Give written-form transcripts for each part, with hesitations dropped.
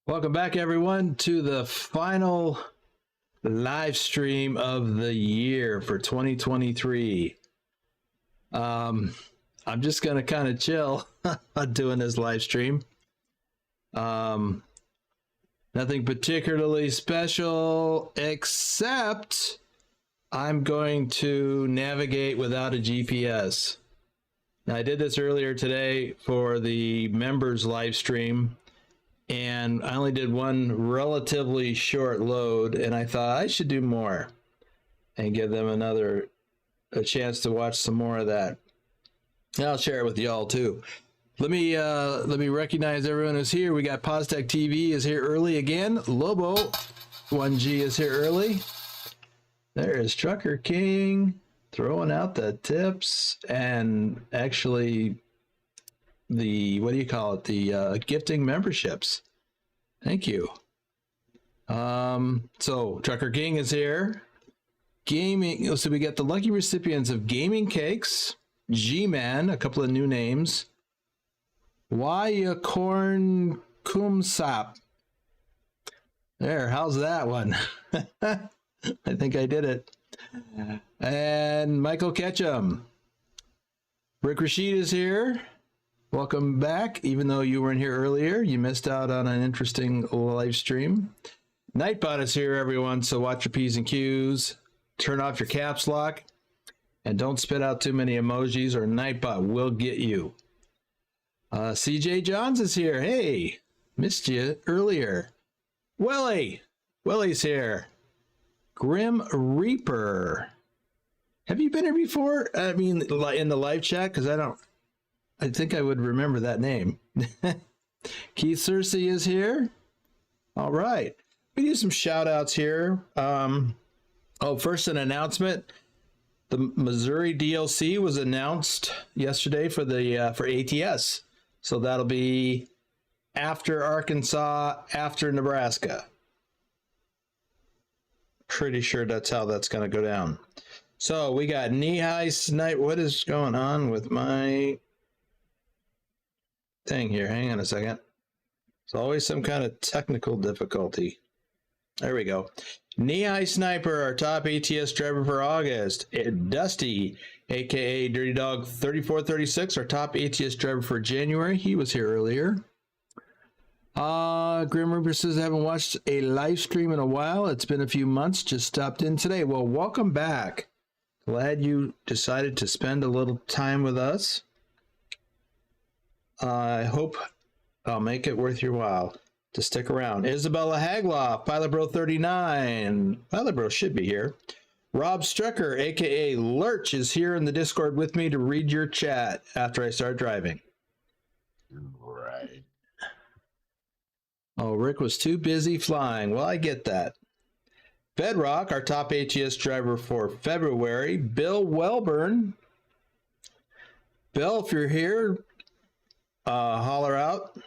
Welcome back, everyone, to the final live stream of the year for 2023. I'm just going to kind of chill doing this live stream. Nothing particularly special, except I'm going to navigate without a GPS. Now, I did this earlier today for the members live stream, and I only did one relatively short load, and I thought I should do more and give them a chance to watch some more of that. And I'll share it with y'all too. Let me recognize everyone who's here. We got Poztec TV is here early again. Lobo 1G is here early. There is Trucker King throwing out the tips and actually the, what do you call it? The gifting memberships. Thank you. So Trucker King is here. Gaming. So we got the lucky recipients of Gaming Cakes, G-Man, a couple of new names. Wayakorn Kumsap. There, how's that one? I think I did it. And Michael Ketchum. Rick Rashid is here. Welcome back. Even though you weren't here earlier, you missed out on an interesting live stream. Nightbot is here, everyone, so watch your P's and Q's. Turn off your caps lock. And don't spit out too many emojis or Nightbot will get you. CJ Johns is here. Hey, missed you earlier. Willie's here. Grim Reaper. Have you been here before? I mean, in the live chat? Because I think I would remember that name. Keith Cersei is here. All right. We do some shout outs here. First an announcement. The Missouri DLC was announced yesterday for ATS. So that'll be after Arkansas, after Nebraska. Pretty sure that's how that's going to go down. So we got knee-high snipe. What is going on with my thing here? Hang on a second. There's always some kind of technical difficulty. There we go. Knee-high Sniper, our top ATS driver for August. Dusty, aka Dirty Dog 3436, our top ATS driver for January. He was here earlier. Grim Reaper says I haven't watched a live stream in a while. It's been a few months. Just stopped in today. Well, welcome back. Glad you decided to spend a little time with us. I hope I'll make it worth your while to stick around. Isabella Hagloff, Pilot Bro 39. Pilot Bro should be here. Rob Strucker, aka Lurch, is here in the Discord with me to read your chat after I start driving. Right. Oh, Rick was too busy flying. Well, I get that. Bedrock, our top ATS driver for February. Bill Welburn. Bill, if you're here, holler out.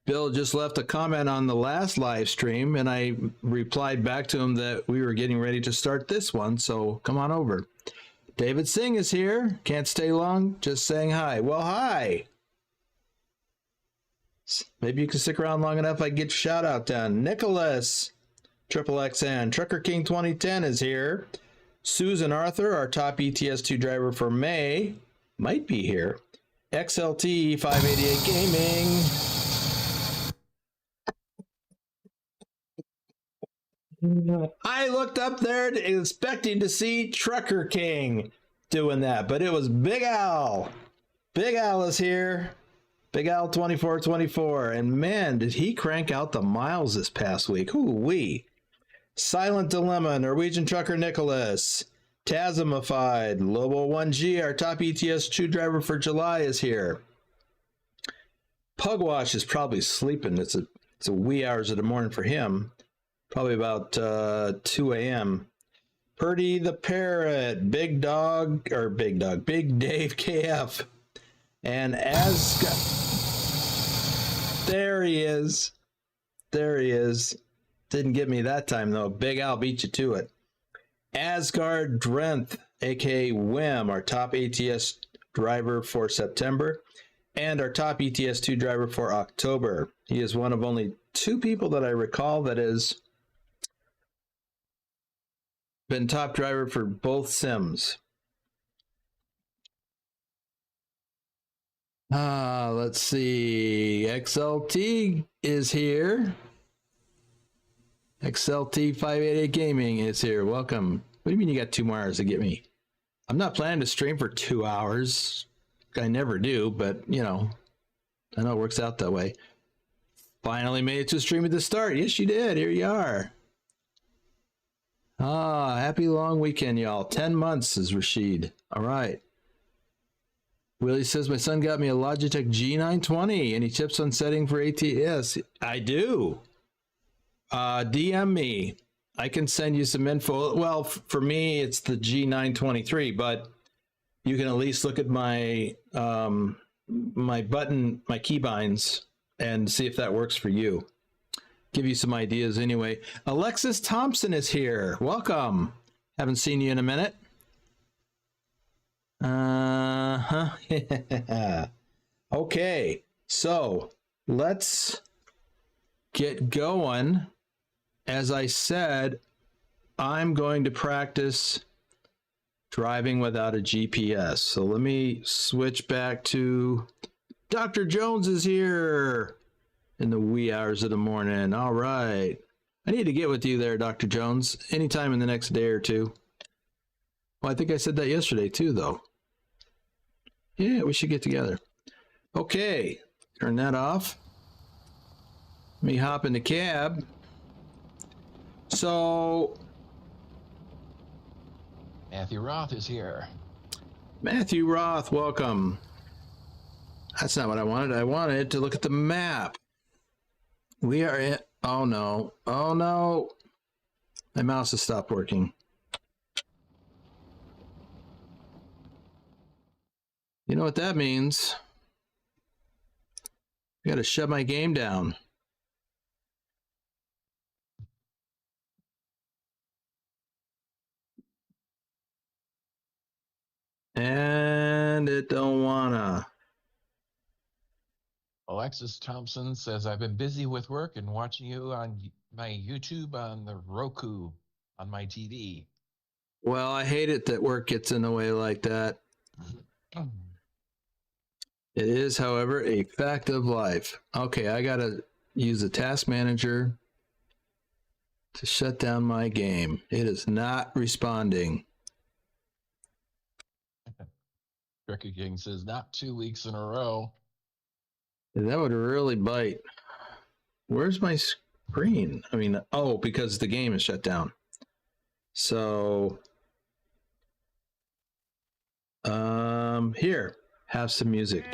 Bill just left a comment on the last live stream, and I replied back to him that we were getting ready to start this one, so come on over. David Singh is here. Can't stay long, just saying hi. Well, hi. Maybe you can stick around long enough I can get your shout out done. Nicholas, Triple XN. Trucker King 2010 is here. Susan Arthur, our top ETS2 driver for May, might be here. XLT 588 Gaming. I looked up there expecting to see Trucker King doing that, but it was Big Al. Big Al is here. Big Al 2424. And man, did he crank out the miles this past week. Ooh-wee. Silent Dilemma, Norwegian Trucker Nicholas. Tasmified, Lobo 1G, our top ETS2 driver for July is here. Pugwash is probably sleeping. It's a wee hours of the morning for him. Probably about 2 a.m. Purdy the Parrot, Big Dave KF. And there he is. Didn't get me that time, though. Big Al beat you to it. Asgard Drenth, aka Wim, our top ATS driver for September, and our top ETS2 driver for October. He is one of only 2 people that I recall that has been top driver for both sims. Let's see. XLT is here. XLT 588 Gaming is here. Welcome. What do you mean you got 2 more hours to get me? I'm not planning to stream for 2 hours. I never do, but you know, I know it works out that way. Finally made it to stream at the start. Yes, you did. Here you are. Happy long weekend, y'all. 10 months is Rashid. All right. Willie says, my son got me a Logitech G920. Any tips on setting for ATS? I do. DM me. I can send you some info. Well, for me, it's the G923, but you can at least look at my my keybinds and see if that works for you. Give you some ideas anyway. Alexis Thompson is here. Welcome. Haven't seen you in a minute. Okay, so let's get going. As I said, I'm going to practice driving without a GPS. So let me switch back to Dr. Jones is here in the wee hours of the morning. All right. I need to get with you there, Dr. Jones, anytime in the next day or 2. Well, I think I said that yesterday too, though. Yeah, we should get together. Okay, turn that off. Let me hop in the cab. So, Matthew Roth is here. Matthew Roth, welcome. That's not what I wanted. I wanted to look at the map. We are in. Oh no. Oh no. My mouse has stopped working. You know what that means? I gotta shut my game down. And it don't wanna. Alexis Thompson says, I've been busy with work and watching you on my YouTube on the Roku on my TV. Well, I hate it that work gets in the way like that. It is, however, a fact of life. Okay, I gotta use the task manager to shut down my game. It is not responding. Trucky King says, not 2 weeks in a row. That would really bite. Where's my screen? I mean, oh, because the game is shut down. So, here, have some music.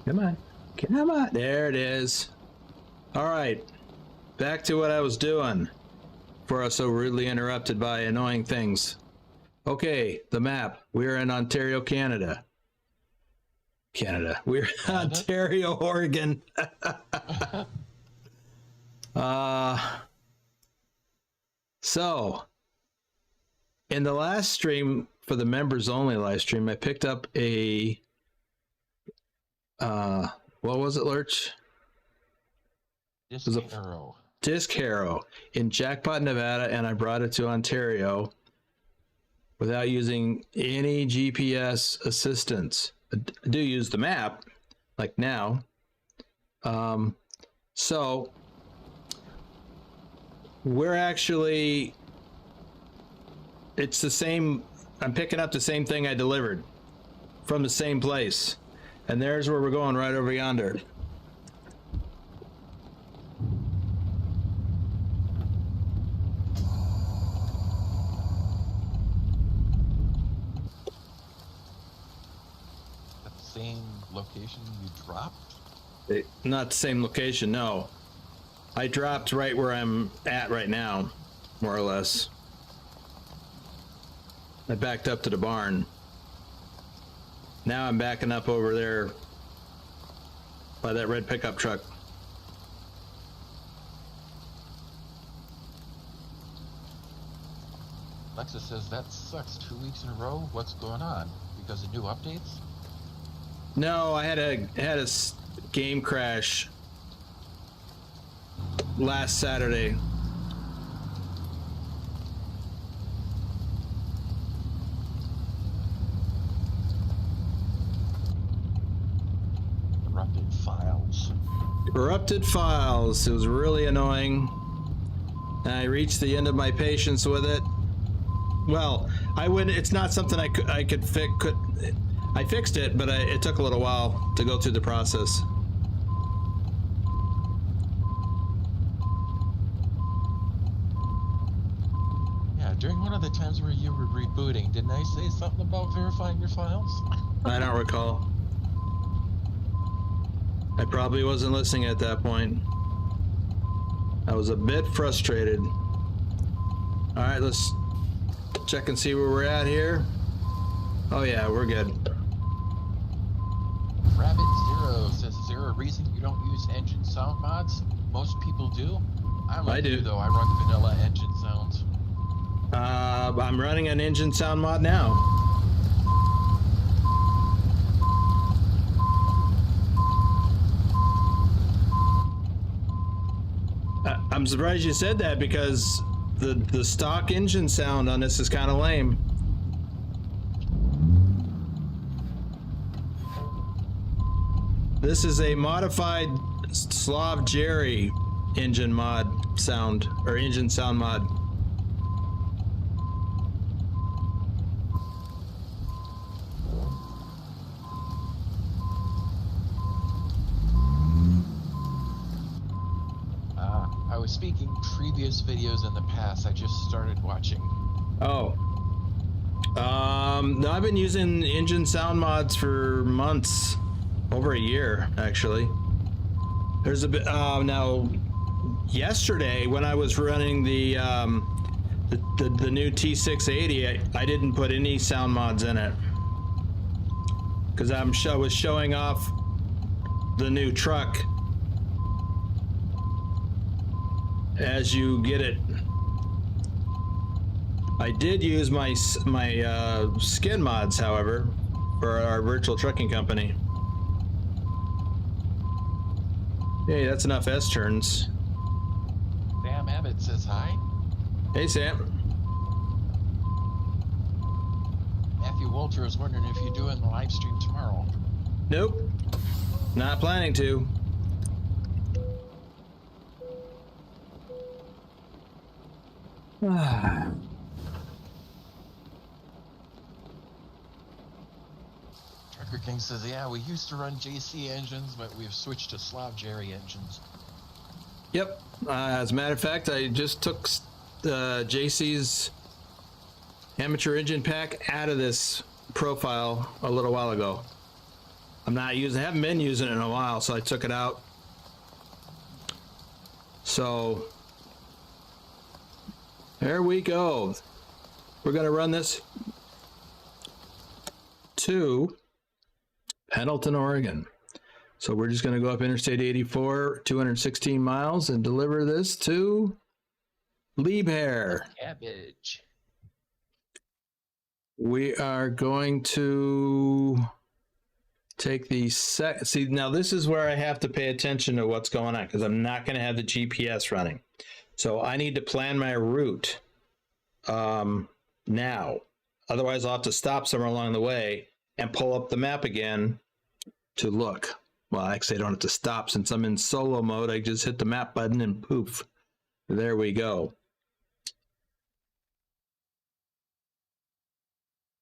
Come on. Come on. There it is. All right. Back to what I was doing before I was so rudely interrupted by annoying things. Okay, the map. We're in Ontario, Canada. We're in Ontario, Oregon. So, in the last stream, for the members only live stream, I picked up a what was it, Lurch? Disc arrow. disc harrow in Jackpot, Nevada, and I brought it to Ontario without using any GPS assistance. I do use the map, like now. So we're actually, it's the same, I'm picking up the same thing I delivered from the same place. And there's where we're going, right over yonder. At the same location you dropped? Not the same location, no. I dropped right where I'm at right now, more or less. I backed up to the barn. Now I'm backing up over there by that red pickup truck. Alexa says that sucks. 2 weeks in a row. What's going on? Because of new updates? No, I had a game crash last Saturday. Corrupted files. It was really annoying. And I reached the end of my patience with it. Well, I wouldn't. It's not something I could fix. I fixed it, but it took a little while to go through the process. Yeah, during one of the times where you were rebooting, didn't I say something about verifying your files? I don't recall. I probably wasn't listening at that point. I was a bit frustrated. All right, let's check and see where we're at here. Oh yeah, we're good. Rabbit Zero says, is there a reason you don't use engine sound mods? Most people do. I do though. I run vanilla engine sounds. I'm running an engine sound mod now. I'm surprised you said that because the stock engine sound on this is kind of lame. This is a modified SlavJerry engine mod sound, or engine sound mod. I was speaking previous videos in the past. I just started watching. Oh. No, I've been using engine sound mods for months. Over a year, actually. There's a bit, now, yesterday when I was running the new T680, I didn't put any sound mods in it. Because I was showing off the new truck as you get it. I did use my skin mods, however, for our virtual trucking company. Hey, that's enough S turns. Sam Abbott says hi. Hey, Sam. Matthew Walter is wondering if you're doing the live stream tomorrow. Nope. Not planning to. Trucker King says, yeah, we used to run JC engines, but we've switched to SlavJerry engines. Yep. As a matter of fact, I just took JC's amateur engine pack out of this profile a little while ago. Haven't been using it in a while, so I took it out. So there we go. We're gonna run this to Pendleton, Oregon. So we're just gonna go up Interstate 84, 216 miles, and deliver this to Liebherr. Cabbage. We are going to take the see, now this is where I have to pay attention to what's going on because I'm not going to have the GPS running. So I need to plan my route now. Otherwise, I'll have to stop somewhere along the way and pull up the map again to look. Well, actually, I don't have to stop since I'm in solo mode. I just hit the map button and poof, there we go.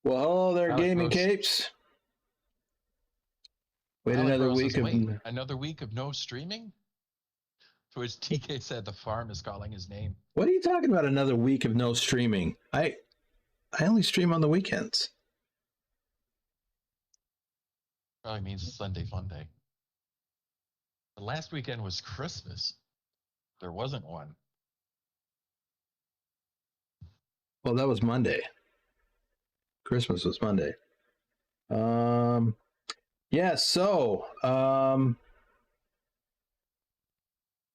Well, hello there, Gaming Capes. Wait another week of another week of no streaming. To which TK said the farm is calling his name. What are you talking about? Another week of no streaming? I only stream on the weekends. Probably means Sunday fun day. The last weekend was Christmas. There wasn't one. Well, that was Monday. Christmas was Monday. Yeah, so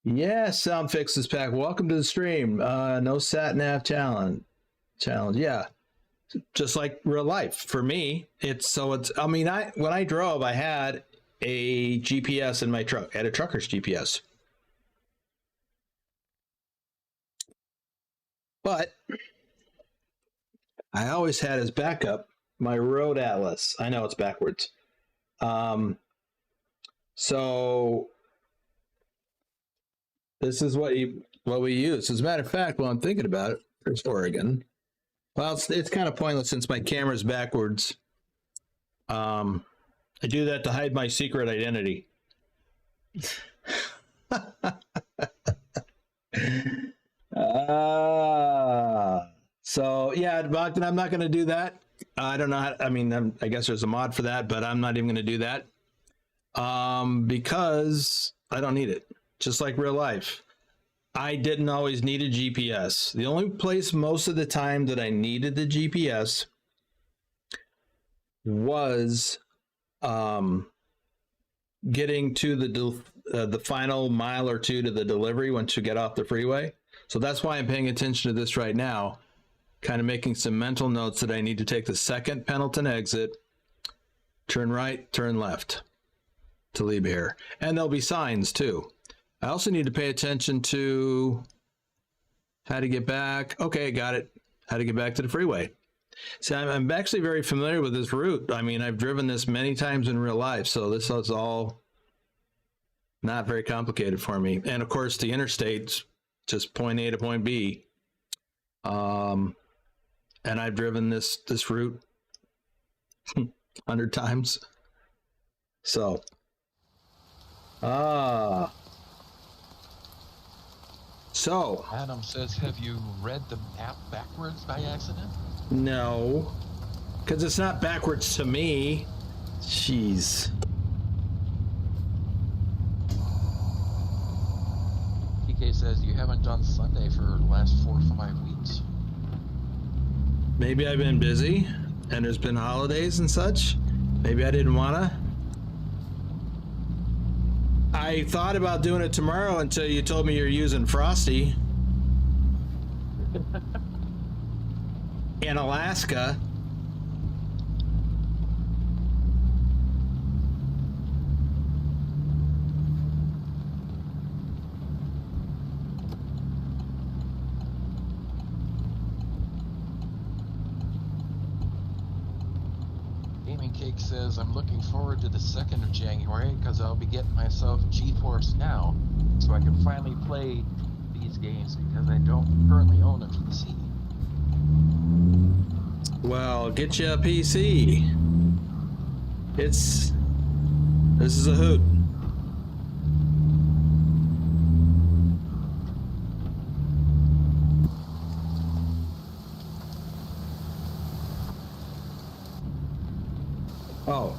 yeah, Soundfix is back. Welcome to the stream. No sat nav challenge. Yeah. Just like real life. For me, I mean, when I drove, I had a GPS in my truck. I had a trucker's GPS. But I always had as backup my road atlas. I know it's backwards. So this is what we use. As a matter of fact, while I'm thinking about it, there's Oregon. Well, it's kind of pointless since my camera's backwards. I do that to hide my secret identity. So yeah, I'm not going to do that. I don't know. I guess there's a mod for that, but I'm not even going to do that because I don't need it. Just like real life, I didn't always need a GPS. The only place most of the time that I needed the GPS was getting to the final mile or two to the delivery once you get off the freeway. So that's why I'm paying attention to this right now, kind of making some mental notes that I need to take the second Pendleton exit, turn right, turn left to leave here. And there'll be signs too. I also need to pay attention to how to get back. Okay, got it. How to get back to the freeway. See, I'm actually very familiar with this route. I mean, I've driven this many times in real life, so this is all not very complicated for me. And of course, the interstate's just point A to point B. And I've driven this route 100 times. So, So Adam says, have you read the map backwards by accident? No, because it's not backwards to me. Jeez. TK says you haven't done Sunday for the last 4 or 5 weeks. Maybe I've been busy and there's been holidays and such. Maybe I didn't wanna. I thought about doing it tomorrow until you told me you're using Frosty in Alaska. Gaming Cake says, I'm looking forward to the 2nd of January because I'll be getting myself GeForce Now so I can finally play these games because I don't currently own a PC. Well, get you a PC. This is a hoot. Oh.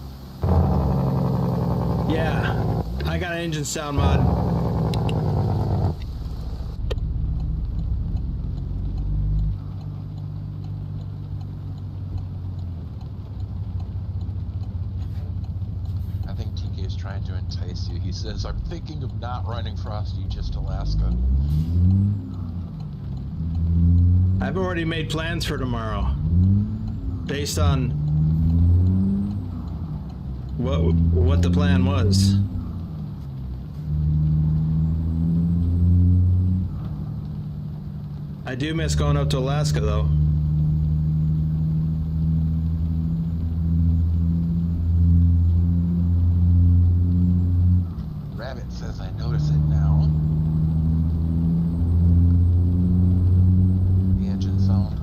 Yeah, I got an engine sound mod. I think TK is trying to entice you. He says, I'm thinking of not running Frosty, just Alaska. I've already made plans for tomorrow based on what the plan was. I do miss going up to Alaska, though. Rabbit says I notice it now. The engine sound.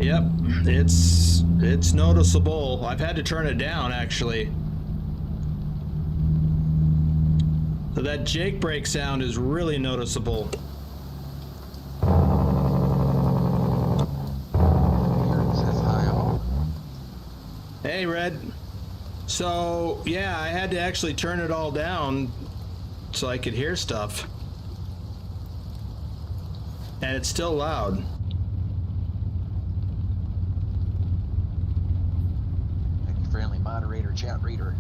Yep, it's noticeable. I've had to turn it down, actually. So that Jake brake sound is really noticeable. Hey, Red. So, yeah, I had to actually turn it all down so I could hear stuff. And it's still loud. Thank you, friendly moderator, chat reader.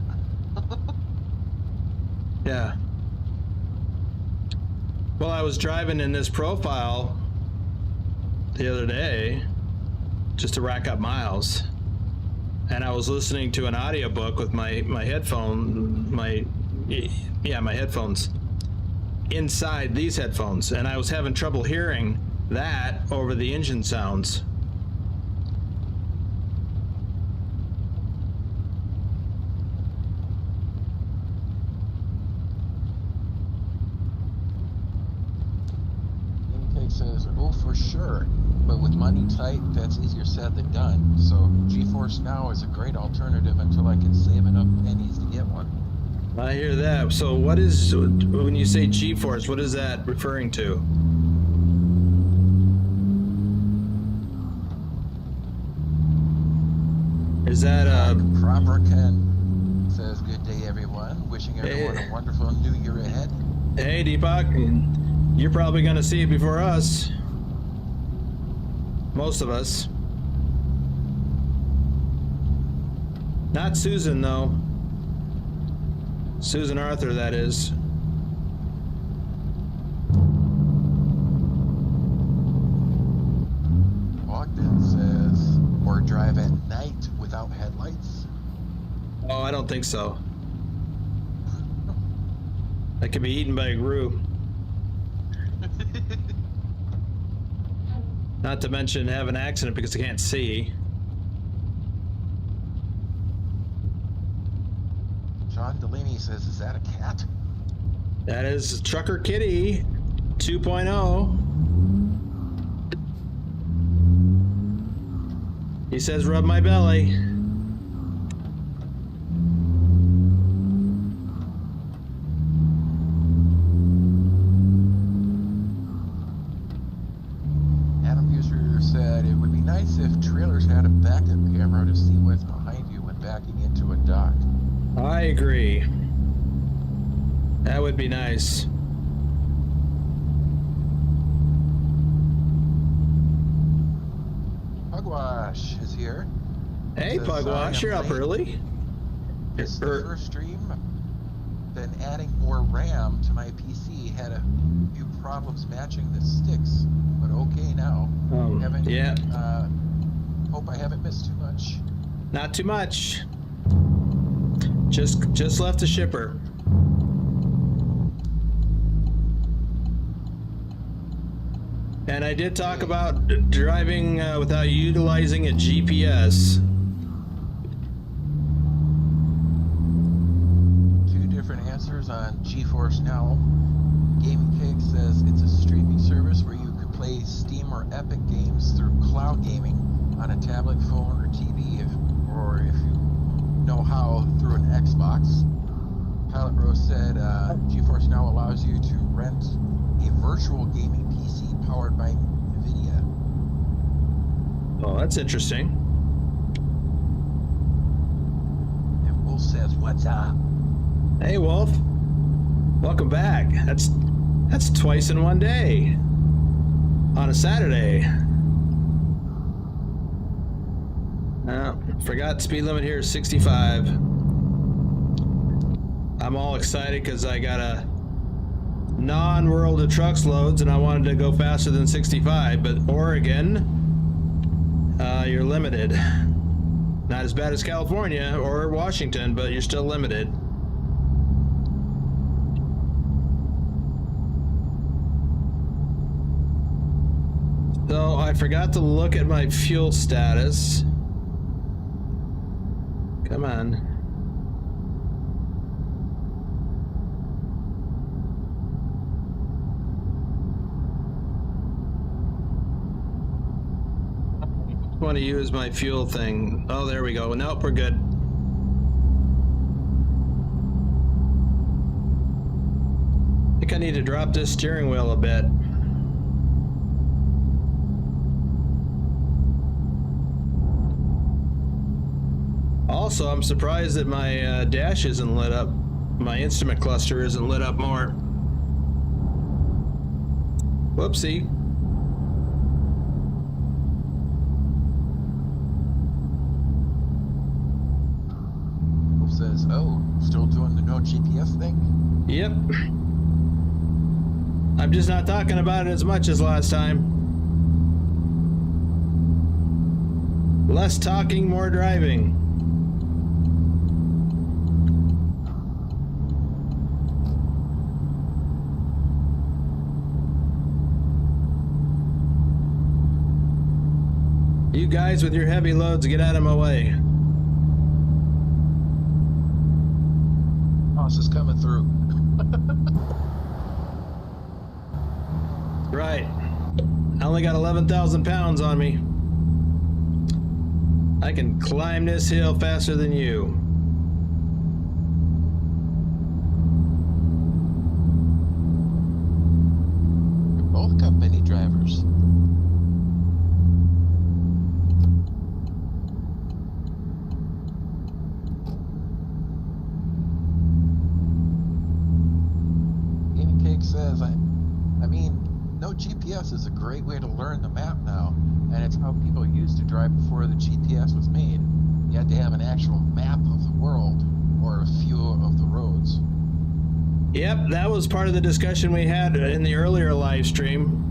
Yeah. Well, I was driving in this profile the other day just to rack up miles. And I was listening to an audiobook with my headphones inside these headphones, and I was having trouble hearing that over the engine sounds. Intake says, oh, for sure. But with money tight, that's easier said than done. So GeForce Now is a great alternative until I can save enough pennies to get one. I hear that. So what is, when you say GeForce, what is that referring to? Is that Proper Ken says, good day, everyone. Wishing everyone a wonderful new year ahead. Hey, Deepak, you're probably going to see it before us. Most of us. Not Susan, though. Susan Arthur, that is. Ogden says, or drive at night without headlights. Oh, I don't think so. That could be eaten by a grue. Not to mention have an accident because I can't see. John Delaney says, is that a cat? That is Trucker Kitty 2.0. He says, rub my belly. Adam User said, it would be nice if trailers had a backup camera to see what's behind you when backing into a dock. I agree. That would be nice. Pugwash is here. Hey, Says, Pugwash, you're up early. It's the first stream. Then adding more RAM to my PC had a few problems matching the sticks, but okay now. Yeah. Hope I haven't missed too much. Not too much. Just left the shipper. And I did talk about driving without utilizing a GPS. Two different answers on GeForce Now. Gaming Cake says it's a streaming service where you can play Steam or Epic games through cloud gaming on a tablet, phone, or TV, or if you know how, through an Xbox. Pilot Rose said GeForce Now allows you to rent a virtual gaming PC powered by NVIDIA. Oh, that's interesting. And Wolf says, what's up? Hey, Wolf. Welcome back. That's twice in one day. On a Saturday. Forgot speed limit here is 65. I'm all excited because I got a non-World of Trucks loads and I wanted to go faster than 65, but Oregon, you're limited. Not as bad as California or Washington, but you're still limited. So I forgot to look at my fuel status. Come on. I want to use my fuel thing. Oh, there we go. Nope, we're good. I think I need to drop this steering wheel a bit. Also, I'm surprised that my dash isn't lit up. My instrument cluster isn't lit up more. Whoopsie. Wolf says, oh, still doing the no GPS thing? Yep. I'm just not talking about it as much as last time. Less talking, more driving. You guys with your heavy loads, get out of my way. Boss is coming through. Right. I only got 11,000 pounds on me. I can climb this hill faster than you. We both got many drivers. Gaming Cake says, I mean, no GPS is a great way to learn the map now, and it's how people used to drive before the GPS was made. You had to have an actual map of the world, or a few of the roads. Yep, that was part of the discussion we had in the earlier live stream.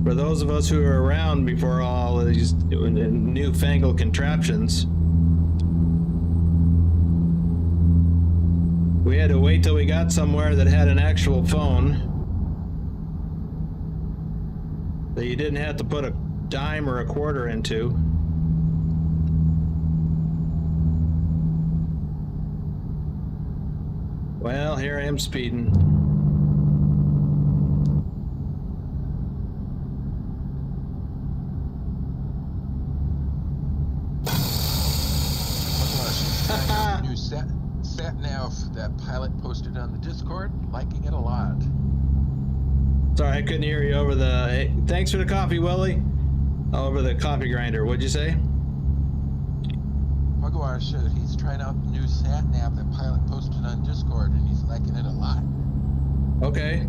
For those of us who were around before all of these newfangled contraptions, we had to wait till we got somewhere that had an actual phone that you didn't have to put a dime or a quarter into. Well, here I am speeding. New sat nav that pilot posted on the Discord, liking it a lot. Sorry, I couldn't hear you over the... Hey, thanks for the coffee, Willie. Over the coffee grinder. What'd you say? Pugwash said he's trying out the new sat nav that pilot posted on Discord, and he's liking it a lot. Okay.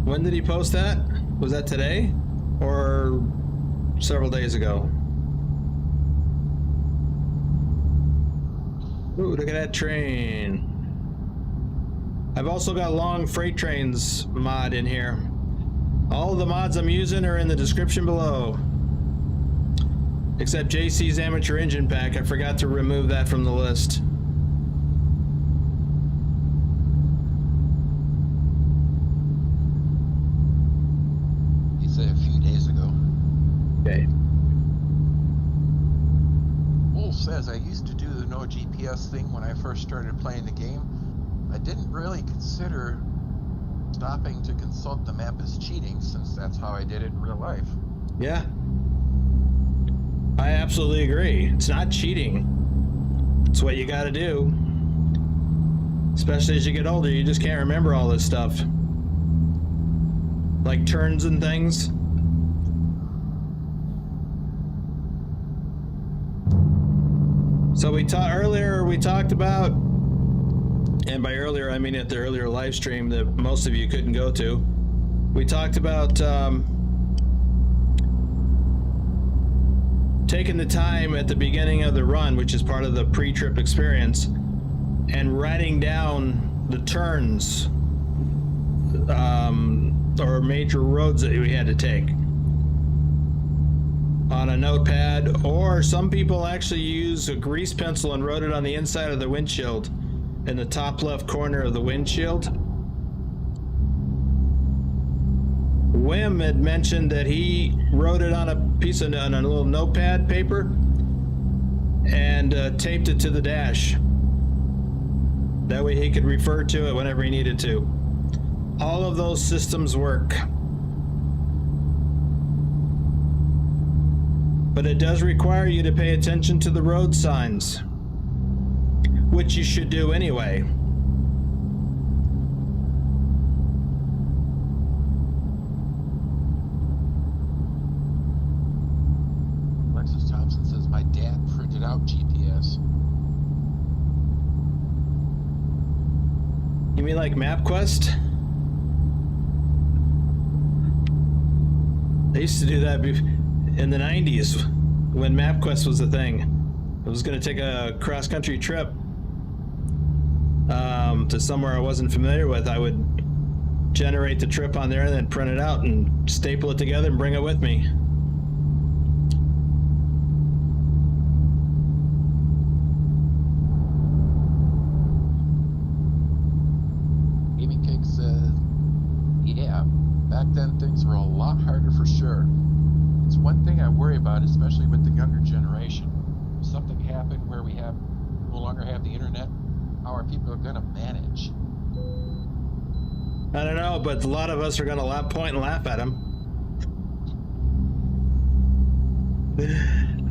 When did he post that? Was that today? Or several days ago? Ooh, look at that train. I've also got long freight trains mod in here. All of the mods I'm using are in the description below. Except JC's amateur engine pack. I forgot to remove that from the list. He said a few days ago. Okay. Wolf says, I used to do the no GPS thing when I first started playing the game. I didn't really consider stopping to consult the map as cheating, since that's how I did it in real life. Yeah. I absolutely agree. It's not cheating. It's what you gotta do. Especially as you get older, you just can't remember all this stuff. Like turns and things. So we talked about, and by earlier I mean at the earlier live stream that most of you couldn't go to, we talked about taking the time at the beginning of the run, which is part of the pre-trip experience, and writing down the turns or major roads that we had to take. on a notepad, or some people actually use a grease pencil and wrote it on the inside of the windshield, in the top left corner of the windshield. Wim had mentioned that he wrote it on a little notepad paper and taped it to the dash. That way he could refer to it whenever he needed to. All of those systems work. But it does require you to pay attention to the road signs, which you should do anyway. Alexis Thompson says, my dad printed out GPS. You mean like MapQuest? They used to do that in the 90s when MapQuest was a thing. I was going to take a cross-country trip to somewhere I wasn't familiar with. I would generate the trip on there and then print it out and staple it together and bring it with me. Gaming Cake says, yeah, back then things were a lot harder for sure. It's one thing I worry about, especially with the younger generation. If something happened where we no longer have the internet, how are people going to manage? I don't know, but a lot of us are going to point and laugh at him.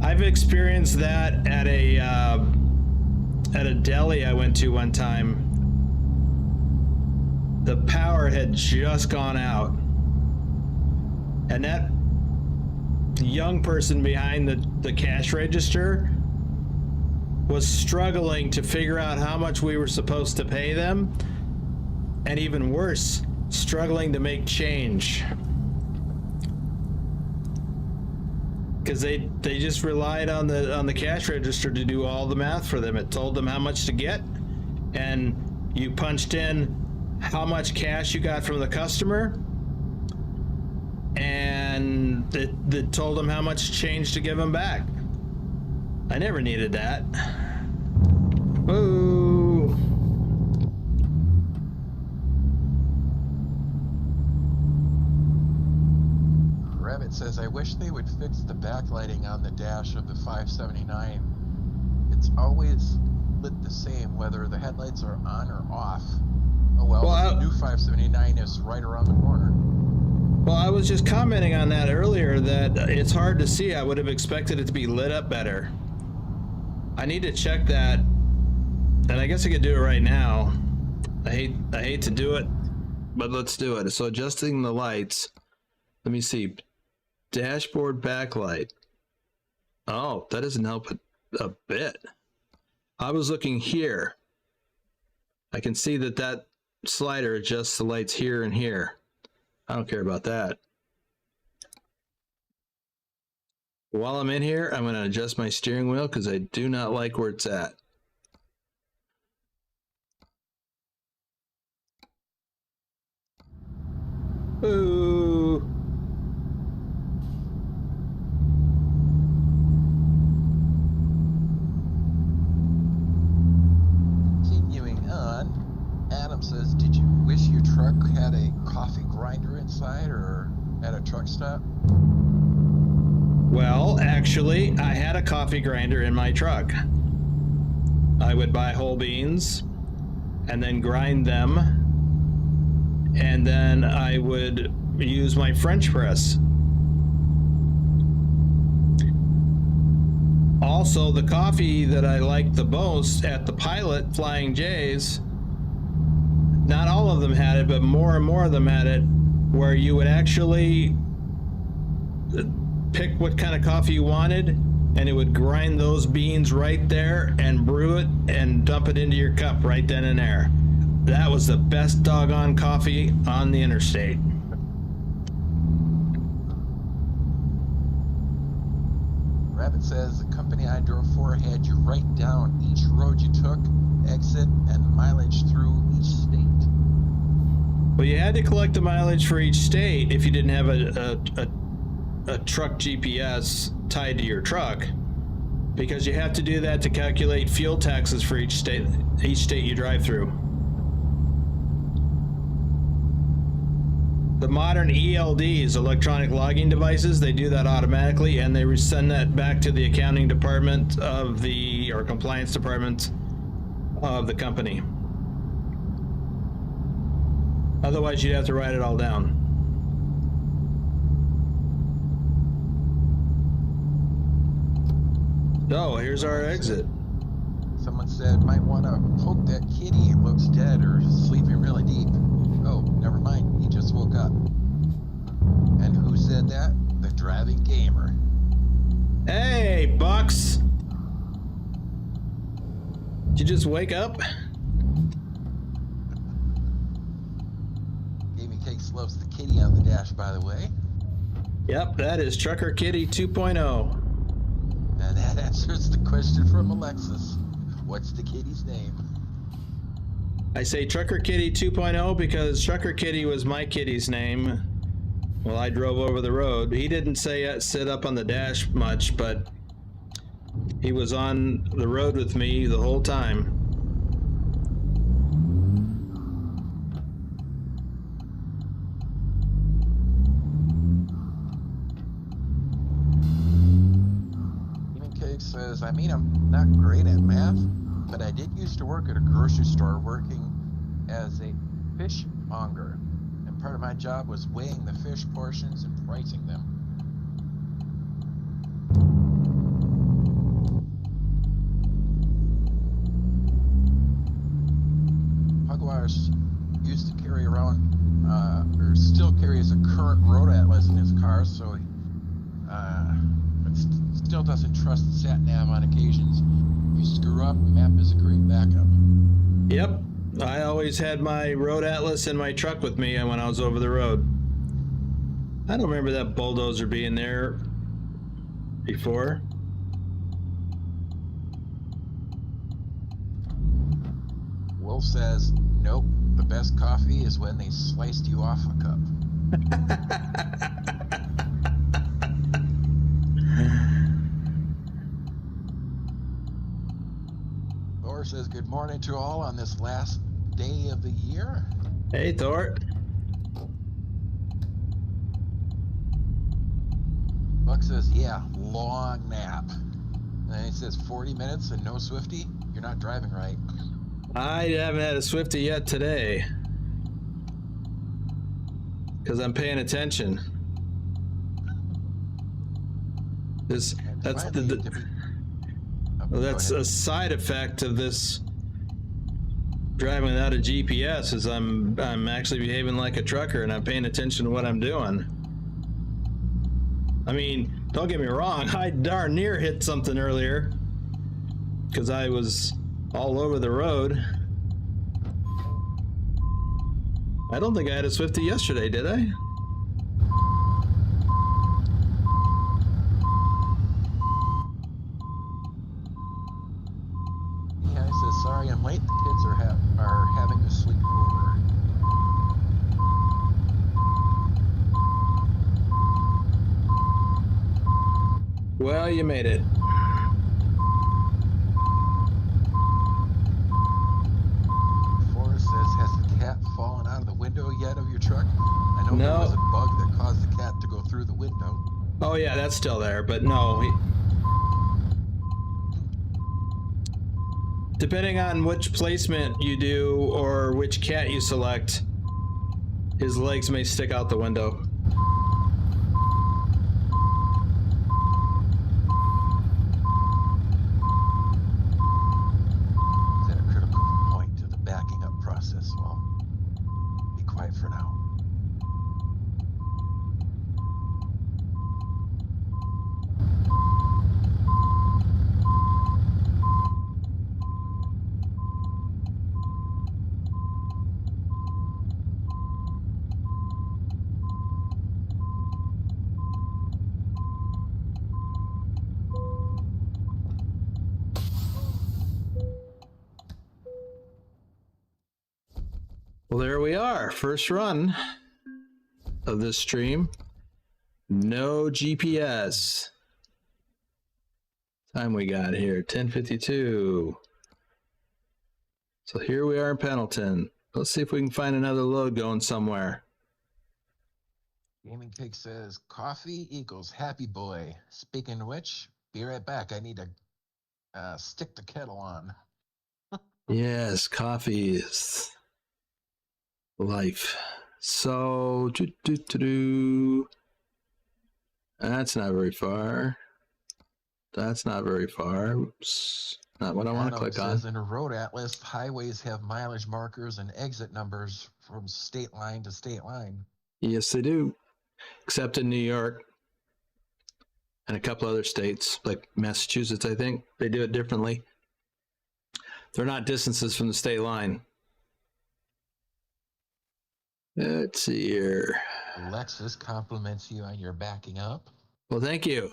I've experienced that at a deli I went to one time. The power had just gone out, and that young person behind the cash register was struggling to figure out how much we were supposed to pay them, and even worse, struggling to make change, because they just relied on the cash register to do all the math for them. It told them how much to get, and you punched in how much cash you got from the customer, and it told them how much change to give them back. I never needed that. Woo! Rabbit says, I wish they would fix the backlighting on the dash of the 579. It's always lit the same, whether the headlights are on or off. Oh well, the new 579 is right around the corner. Well, I was just commenting on that earlier, that it's hard to see. I would have expected it to be lit up better. I need to check that, and I guess I could do it right now. I hate to do it, but let's do it. So adjusting the lights. Let me see. Dashboard backlight. Oh, that doesn't help a bit. I was looking here. I can see that slider adjusts the lights here and here. I don't care about that. While I'm in here, I'm going to adjust my steering wheel because I do not like where it's at. Ooh. Continuing on, Adam says, did you wish your truck had a coffee grinder inside or at a truck stop? Well, actually, I had a coffee grinder in my truck. I would buy whole beans and then grind them, and then I would use my French press. Also, the coffee that I liked the most at the Pilot Flying J's, not all of them had it, but more and more of them had it, where you would actually pick what kind of coffee you wanted, and it would grind those beans right there and brew it and dump it into your cup right then and there. That was the best doggone coffee on the interstate. Rabbit says the company I drove for had you write down each road you took, exit, and mileage through each state. Well, you had to collect the mileage for each state if you didn't have a truck GPS tied to your truck, because you have to do that to calculate fuel taxes for each state you drive through. The modern ELDs, electronic logging devices, they do that automatically, and they send that back to the accounting department of the, or compliance department of the company. Otherwise, you'd have to write it all down. Oh, here's our exit. Someone said, might want to poke that kitty. It looks dead or sleeping really deep. Oh, never mind. He just woke up. And who said that? The driving gamer. Hey, Bucks! Did you just wake up? Gaming Cakes loves the kitty on the dash, by the way. Yep, that is Trucker Kitty 2.0. And that answers the question from Alexis. What's the kitty's name? I say Trucker Kitty 2.0 because Trucker Kitty was my kitty's name. Well, I drove over the road. He didn't say sit up on the dash much, but he was on the road with me the whole time. Says, I mean, I'm not great at math, but I did used to work at a grocery store working as a fishmonger, and part of my job was weighing the fish portions and pricing them. Pugwires used to carry around, or still carries a current road atlas in his car, so still doesn't trust the sat nav on occasions. If you screw up, map is a great backup. Yep, I always had my road atlas in my truck with me when I was over the road. I don't remember that bulldozer being there before. Wolf says, nope, the best coffee is when they sliced you off a cup. Thor says, good morning to all on this last day of the year. Hey, Thor. Buck says, yeah, long nap. And then he says, 40 minutes and no Swifty? You're not driving right. I haven't had a Swifty yet today. Because I'm paying attention. That's a side effect of this driving without a GPS, is I'm actually behaving like a trucker and I'm paying attention to what I'm doing. I mean, don't get me wrong, I darn near hit something earlier because I was all over the road. I don't think I had a Swifty yesterday, did I? Yeah, he says, sorry I'm late. The kids are having a sleepover. Well, you made it. Forrest says, has the cat fallen out of the window yet of your truck? I know there was a bug that caused the cat to go through the window. Oh yeah, that's still there, but no. Depending on which placement you do or which cat you select, his legs may stick out the window. Is that a critical point to the backing up process? Well, be quiet for now. Well, there we are. First run of this stream. No GPS. Time we got here, 10:52. So here we are in Pendleton. Let's see if we can find another load going somewhere. Gaming Cake says coffee equals happy boy. Speaking of which, be right back. I need to stick the kettle on. Yes, coffee is life. So, that's not very far. That's not very far. Oops. Not what I want to click on. Says in a road atlas, highways have mileage markers and exit numbers from state line to state line. Yes, they do. Except in New York and a couple other states, like Massachusetts, I think. They do it differently. They're not distances from the state line. Let's see here. Alexis compliments you on your backing up. Well, thank you.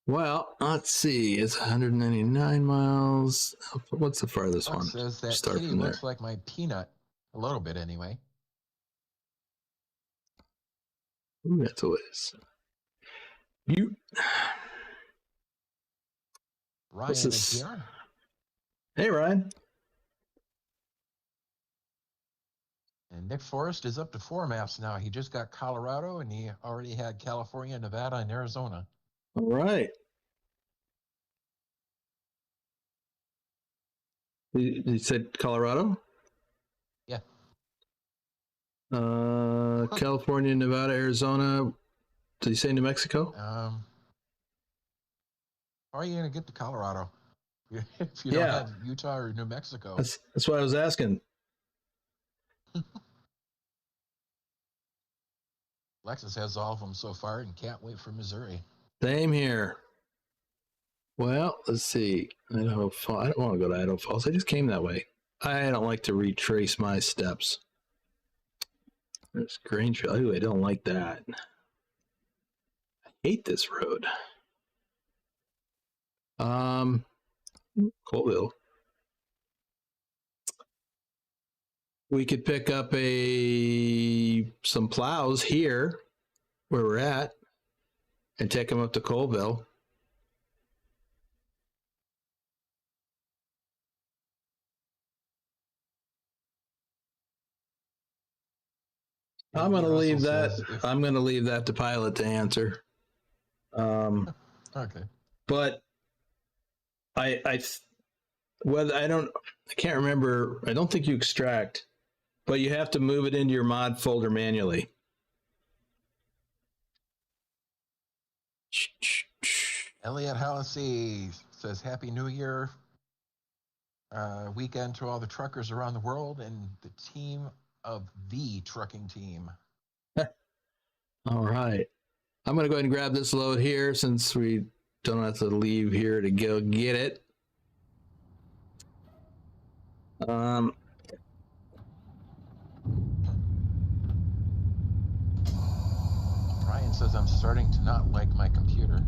Well, let's see. It's 199 miles. What's the farthest one? It says that Start kitty from there. looks like my peanut. A little bit, anyway. Ooh, that's a ways. You. Ryan is here. Hey, Ryan. And Nick Forrest is up to 4 maps now. He just got Colorado, and he already had California, Nevada, and Arizona. All right. You said Colorado? Yeah. California, Nevada, Arizona. Did you say New Mexico? How are you going to get to Colorado if you don't have Utah or New Mexico? That's what I was asking. Lexus has all of them so far and can't wait for Missouri. Same here. Well, let's see. Idaho Falls. I don't want to go to Idaho Falls. I just came that way. I don't like to retrace my steps. There's Grangeville. Ooh, I don't like that. I hate this road. Colville. We could pick up some plows here where we're at and take them up to Colville. I'm going to leave that. I'm going to leave that to Pilot to answer. Okay. But I can't remember. I don't think you extract, but you have to move it into your mod folder manually. Elliot Hallisey says Happy New Year weekend to all the truckers around the world and the team of the trucking team. All right. I'm going to go ahead and grab this load here since we don't have to leave here to go get it. Ryan says I'm starting to not like my computer.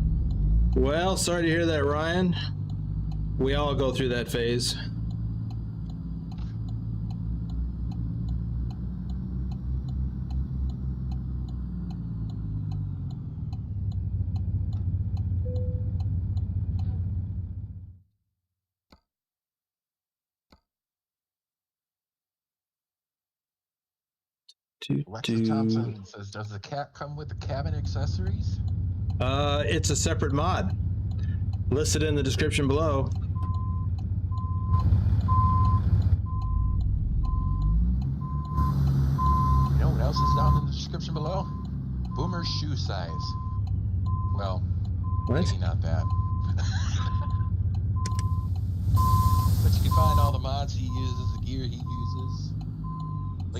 Well, sorry to hear that, Ryan. We all go through that phase. Alexa Thompson says, does the cat come with the cabin accessories? It's a separate mod. Listed in the description below. You know what else is down in the description below? Boomer's shoe size. Well, what? Maybe not that. But you can find all the mods he uses, the gear he uses.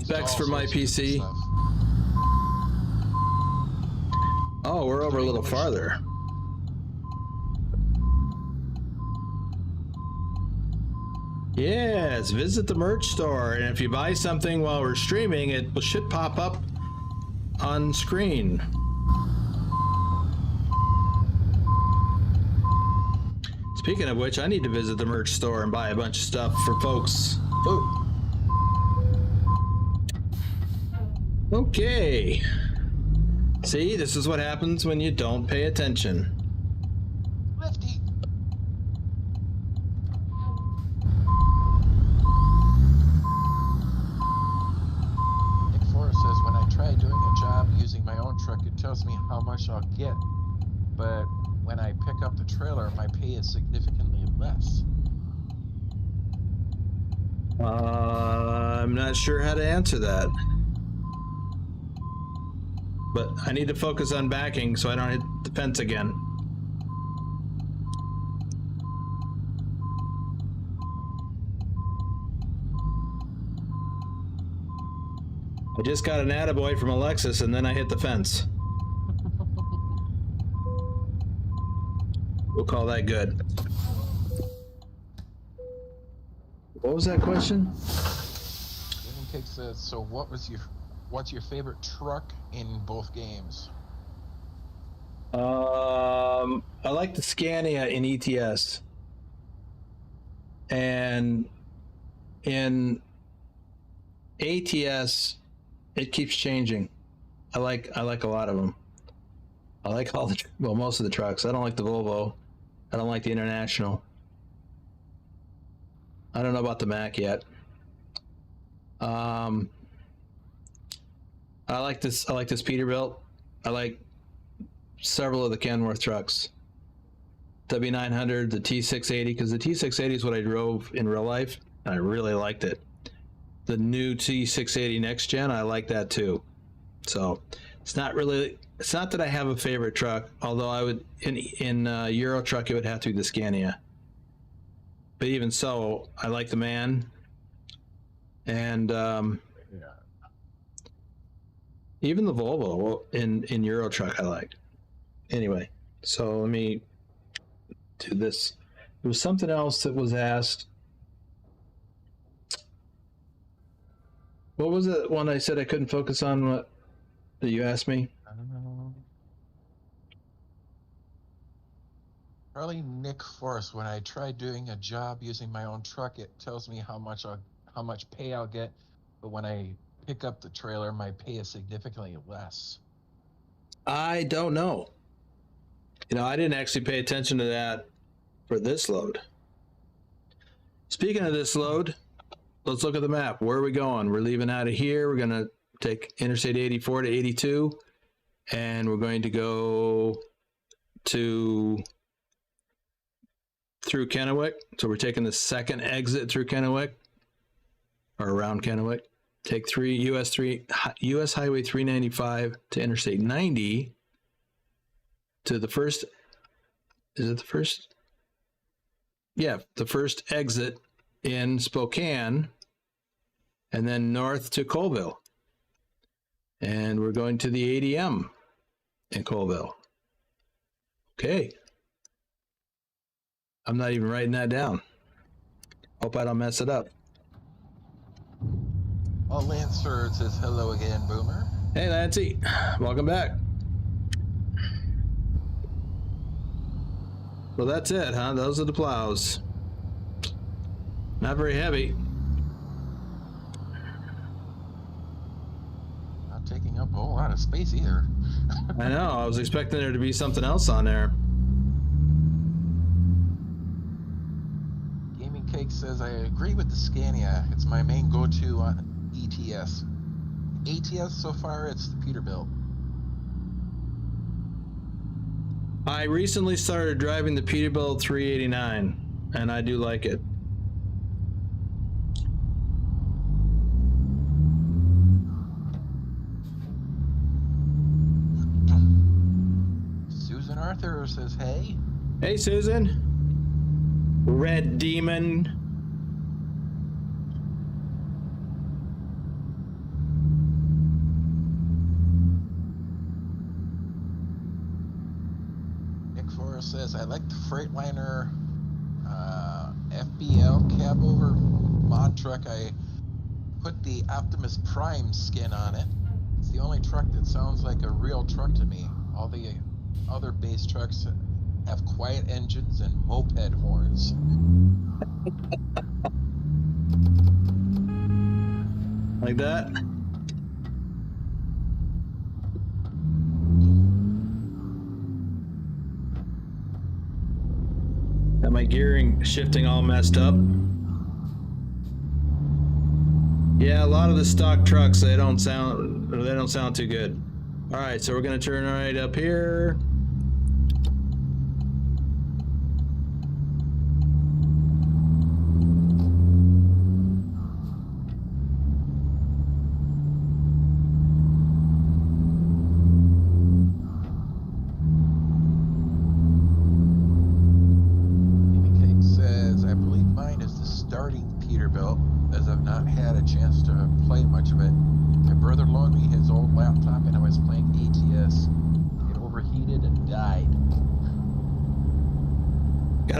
Specs for my PC. Oh, we're over a little farther. Yes, visit the merch store, and if you buy something while we're streaming, it should pop up on screen. Speaking of which, I need to visit the merch store and buy a bunch of stuff for folks. Ooh. Okay. See, this is what happens when you don't pay attention. get. But when I pick up the trailer, my pay is significantly less. I'm not sure how to answer that. But I need to focus on backing so I don't hit the fence again. I just got an attaboy from Alexis and then I hit the fence. We'll call that good. What was that question? Gaming Cake says, so what's your favorite truck in both games? I like the Scania in ETS. And in ATS, it keeps changing. I like a lot of them. I like most of the trucks. I don't like the Volvo. I don't like the International. I don't know about the Mac yet. I like this Peterbilt. I like several of the Kenworth trucks. W900, the T680, because the T680 is what I drove in real life, and I really liked it. The new T680 Next Gen, I like that too. So it's not that I have a favorite truck, although I would in Euro truck it would have to be the Scania. But even so, I like the Man, and even the Volvo in Euro truck I liked. Anyway, so let me do this. There was something else that was asked. What was it one I said I couldn't focus on? What that you asked me? I don't know. Probably Nick Force. When I try doing a job using my own truck, it tells me how much pay I'll get. But when I pick up the trailer, my pay is significantly less. I don't know. I didn't actually pay attention to that for this load. Speaking of this load, let's look at the map. Where are we going? We're leaving out of here. We're going to take Interstate 84 to 82, and we're going to go through Kennewick. So we're taking the second exit through Kennewick, or around Kennewick. Take US Highway 395 to Interstate 90 to the first. Is it the first? Yeah, the first exit in Spokane, and then north to Colville. And we're going to the ADM in Colville. Okay. I'm not even writing that down. Hope I don't mess it up. Well, Lancer says hello again, Boomer. Hey, Lancy. Welcome back. Well, that's it, huh? Those are the plows. Not very heavy. Not taking up a whole lot of space either. I know. I was expecting there to be something else on there. Gaming Cake says, I agree with the Scania. It's my main go-to on ETS. ATS so far, it's the Peterbilt. I recently started driving the Peterbilt 389, and I do like it. Susan Arthur says, hey. Hey, Susan. Red Demon. Says, I like the Freightliner FBL cab over mod truck. I put the Optimus Prime skin on it. It's the only truck that sounds like a real truck to me. All the other base trucks have quiet engines and moped horns. Like that? Got my gearing shifting all messed up. Yeah, a lot of the stock trucks, they don't sound too good. All right, so we're gonna turn right up here.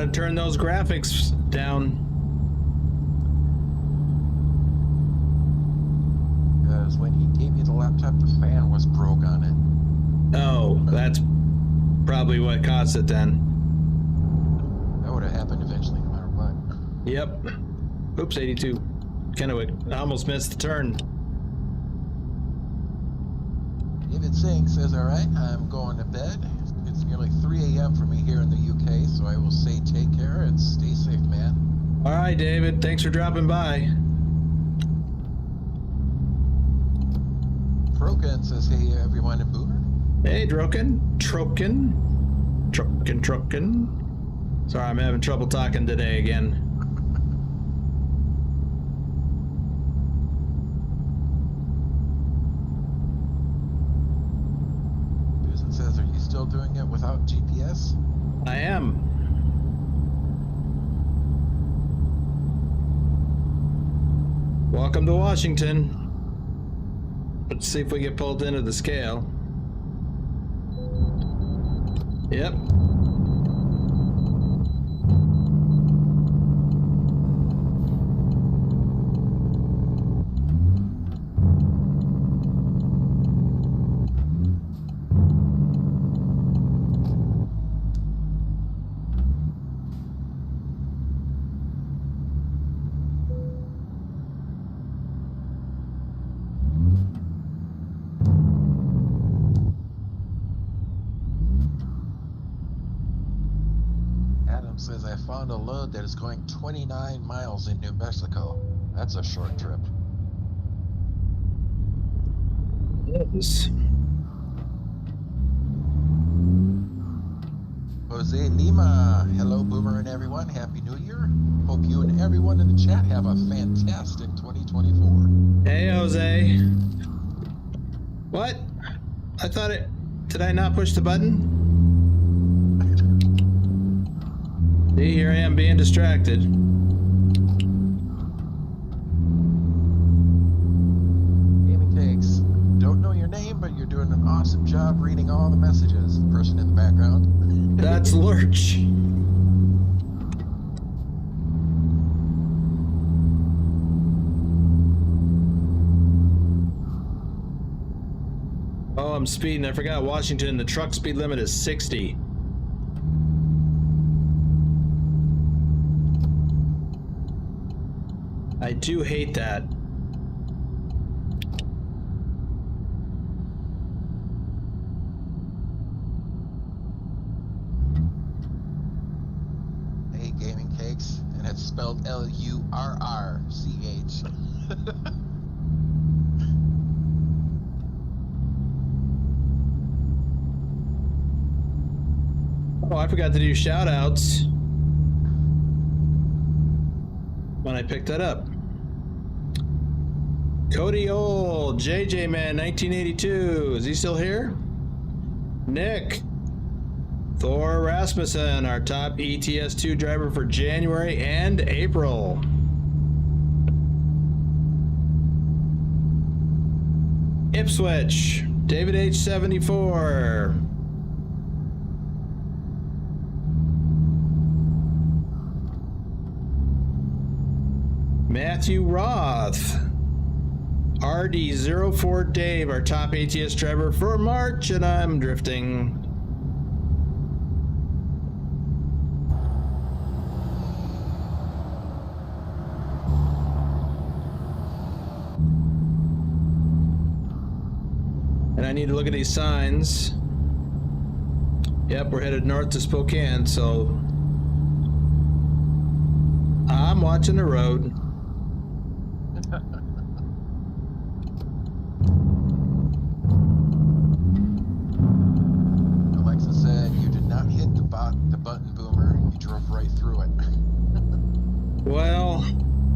Gotta turn those graphics down. Because when he gave me the laptop, the fan was broke on it. Oh, that's probably what caused it then. That would have happened eventually, no matter what. Yep. Oops, 82. Kennewick. I almost missed the turn. David Singh says, all right, I'm going to bed. It's nearly 3 a.m. for me here in the UK, so I will say take care and stay safe, man. All right, David. Thanks for dropping by. Proken says, hey, everyone in Boomer. Hey, Droken. Troken. Sorry, I'm having trouble talking today again. Susan says, are you still doing it without GPS? I am. Welcome to Washington. Let's see if we get pulled into the scale. Yep. Says I found a load that is going 29 miles in New Mexico. That's a short trip. Yes. Jose Lima, hello Boomer and everyone, Happy New Year. Hope you and everyone in the chat have a fantastic 2024. Hey, Jose. What? I thought it... Did I not push the button? See, here I am being distracted. Gaming Cakes, don't know your name, but you're doing an awesome job reading all the messages. The person in the background. That's Lurch. Oh, I'm speeding. I forgot Washington. The truck speed limit is 60. I do hate that. Hey, Gaming Cakes, and it's spelled Lurrch. Oh, I forgot to do shout outs when I picked that up. Cody Old, JJ Man 1982, is he still here? Nick, Thor Rasmussen, our top ETS2 driver for January and April. Ipswich, David H74. Matthew Roth. RD04 Dave, our top ATS driver for March, and I'm drifting. And I need to look at these signs. Yep, we're headed north to Spokane, so I'm watching the road. Alexa said you did not hit the button, Boomer. You drove right through it. Well,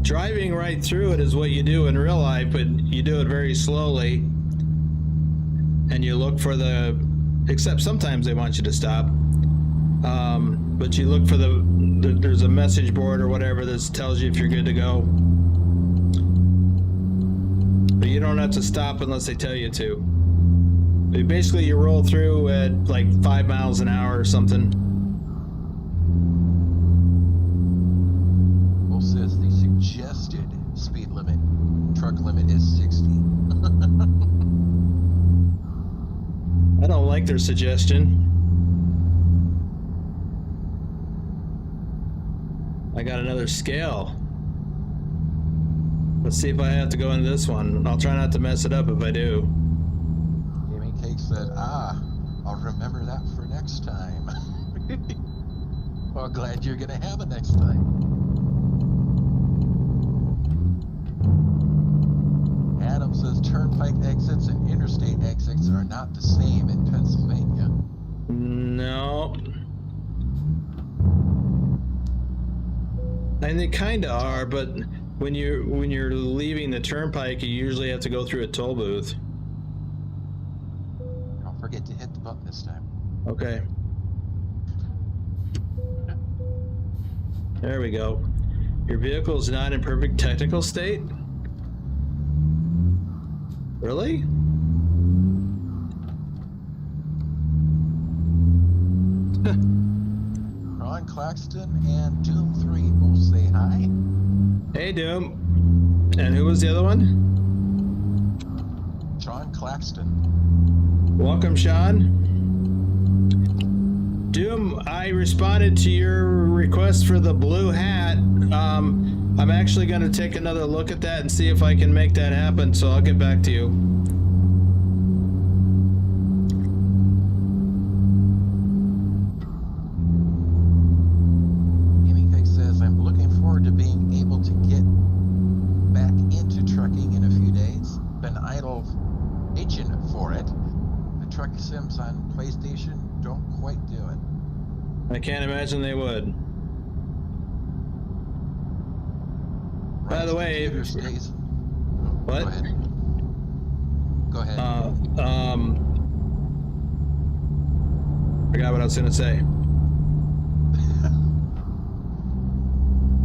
driving right through it is what you do in real life, but you do it very slowly. And you look for the, except sometimes they want you to stop. But you look for there's a message board or whatever that tells you if you're good to go. But you don't have to stop unless they tell you to. But basically, you roll through at like 5 miles an hour or something. like their suggestion. I got another scale. Let's see if I have to go into this one. I'll try not to mess it up if I do. Gaming Cake said, I'll remember that for next time. Well, glad you're gonna have it next time. Adam says turnpike exits and interstate exits are not the same in Pennsylvania. No. And they kind of are, but when you're leaving the turnpike, you usually have to go through a toll booth. Don't forget to hit the button this time. Okay. There we go. Your vehicle is not in perfect technical state? Really? Ron Claxton and Doom3 both say hi. Hey, Doom. And who was the other one? Sean Claxton. Welcome, Sean. Doom, I responded to your request for the blue hat. I'm actually going to take another look at that and see if I can make that happen, so I'll get back to you. Gaming Cake says, I'm looking forward to being able to get back into trucking in a few days. Been idle itching for it. The truck sims on PlayStation don't quite do it. I can't imagine they would. By the way, stays... what? Go ahead. Forgot what I was gonna say.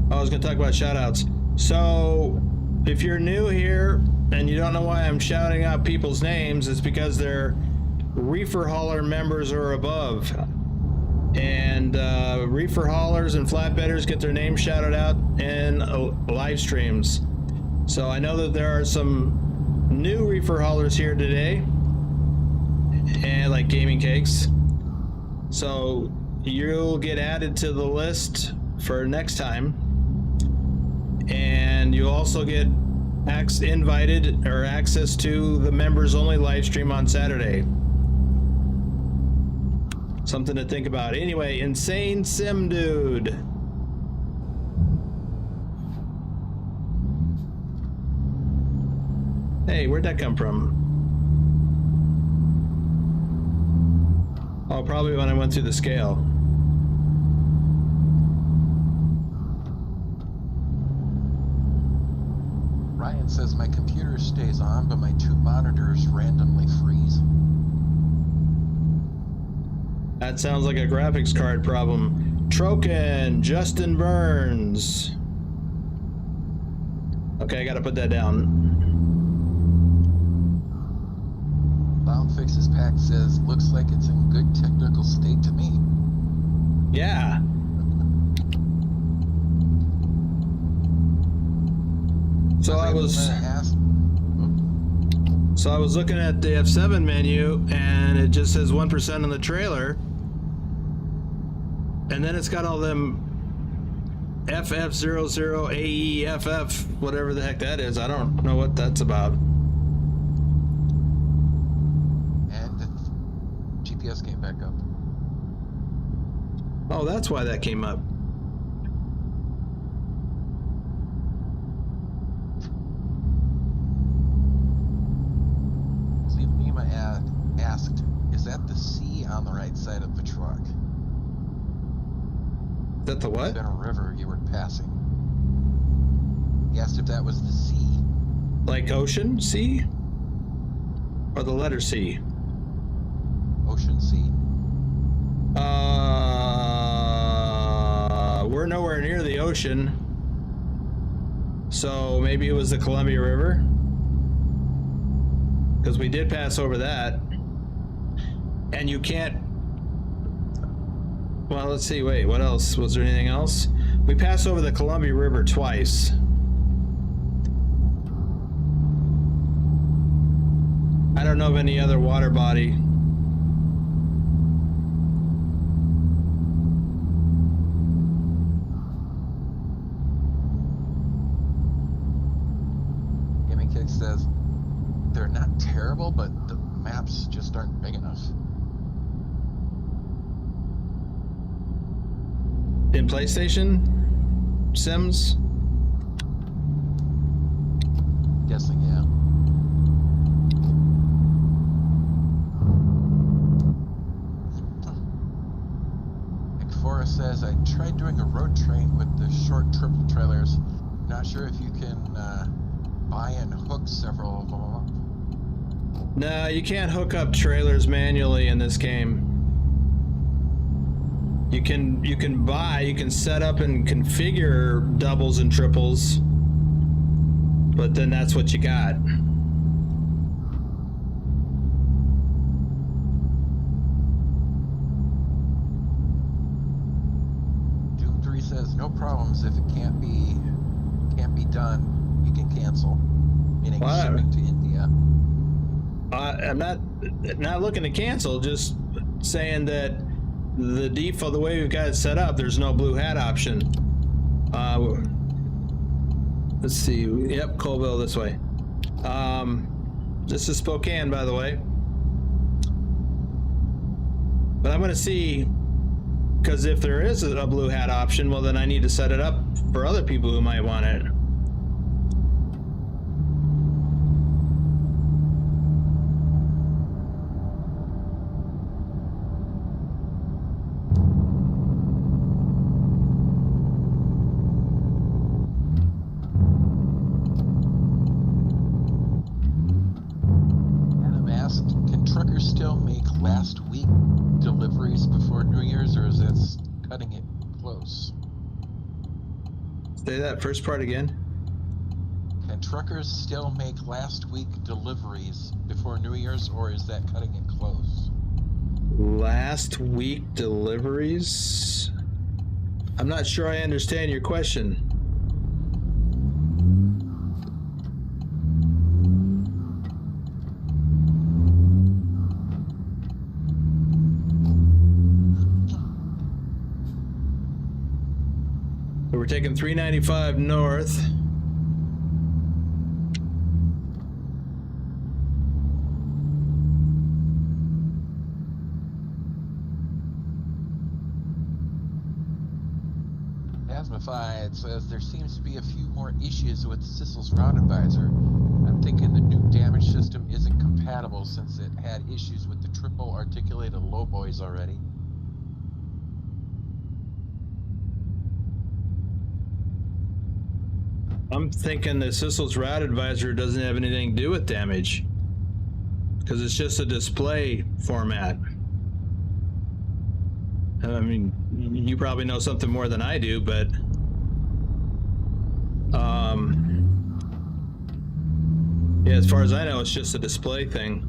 I was gonna talk about shoutouts. So, if you're new here and you don't know why I'm shouting out people's names, it's because they're reefer hauler members or above. And reefer haulers and flatbedders get their names shouted out in live streams. So I know that there are some new reefer haulers here today, and like Gaming Cakes. So you'll get added to the list for next time, and you'll also get invited or access to the members only live stream on Saturday. Something to think about. Anyway, Insane Sim Dude. Hey, where'd that come from? Oh, probably when I went through the scale. Ryan says my computer stays on, but my two monitors randomly freeze. That sounds like a graphics card problem. Troken, Justin Burns. Okay, I gotta put that down. Bound Fixes Pack says, looks like it's in good technical state to me. Yeah. So I was looking at the F7 menu and it just says 1% on the trailer. And then it's got all them FF00AEFF, whatever the heck that is. I don't know what that's about. And the GPS came back up. Oh, that's why that came up. Nima asked, is that the C on the right side of the truck? Is that the what? It's been a river you were passing. He asked if that was the C. Like ocean C? Or the letter C? Ocean C. We're nowhere near the ocean. So maybe it was the Columbia River? Because we did pass over that. And you can't... Well, let's see. Wait, what else? Was there anything else? We passed over the Columbia River twice. I don't know of any other water body terrible, but the maps just aren't big enough. In PlayStation Sims? Guessing, yeah. Forrest says, I tried doing a road train with the short triple trailers. Not sure if you can buy and hook several of them up. No, you can't hook up trailers manually in this game. You can set up and configure doubles and triples, but then that's what you got. Says no problems if it can't be done, you can cancel, meaning shipping to India. I'm not looking to cancel, just saying that the default, the way we've got it set up, there's no blue hat option. Let's see. Yep, Colville this way. This is Spokane, by the way. But I'm going to see. Because if there is a blue hat option, well, then I need to set it up for other people who might want it. Adam asked, can truckers still make last week deliveries before New Year's, or is that cutting it close? Say that first part again. Can truckers still make last week deliveries before New Year's, or is that cutting it close? Last week deliveries? I'm not sure I understand your question. We're taking 395 north. Asmified says there seems to be a few more issues with SiSL's route advisor. I'm thinking the new damage system isn't compatible since it had issues with the triple articulated lowboys already. I'm thinking that SiSL's route advisor doesn't have anything to do with damage, because it's just a display format. I mean, you probably know something more than I do, but yeah, as far as I know, it's just a display thing.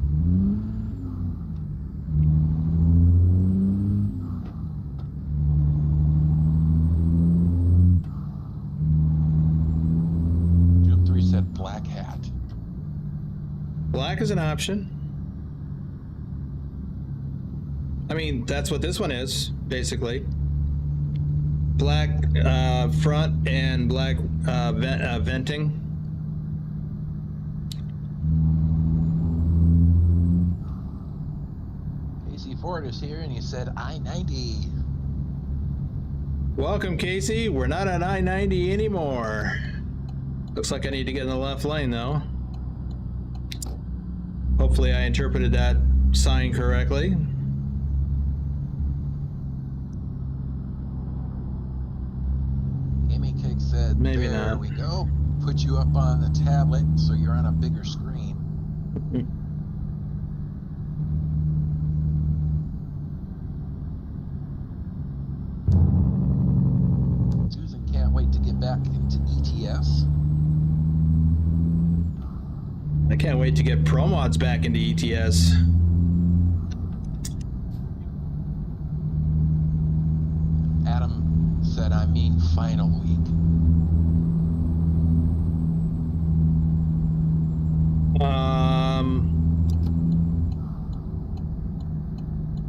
Black hat. Black is an option. I mean, that's what this one is, basically. Black front and black venting. Casey Ford is here and he said I-90. Welcome, Casey. We're not on I-90 anymore. Looks like I need to get in the left lane, though. Hopefully I interpreted that sign correctly. Amy Cake said, Maybe there not. we go. Put you up on the tablet so you're on a bigger screen. Susan can't wait to get back into ETS. I can't wait to get ProMods back into ETS. Adam said, I mean final week.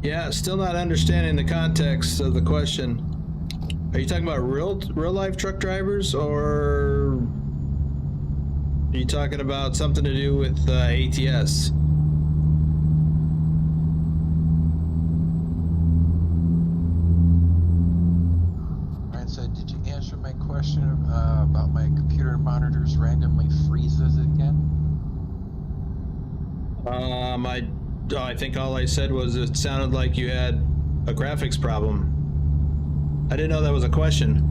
Yeah, still not understanding the context of the question. Are you talking about real life truck drivers, or are you talking about something to do with ATS? I think all I said was it sounded like you had a graphics problem. I didn't know that was a question.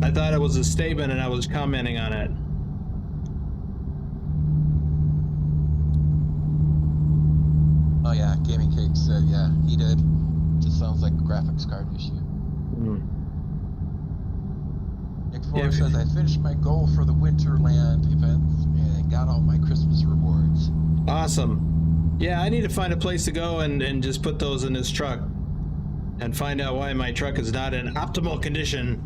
I thought it was a statement and I was commenting on it. Oh yeah, Gaming Cake said, yeah, he did. Just sounds like a graphics card issue. Nick Ford says, I finished my goal for the Winterland event and got all my Christmas rewards. Awesome. Yeah, I need to find a place to go and just put those in this truck and find out why my truck is not in optimal condition.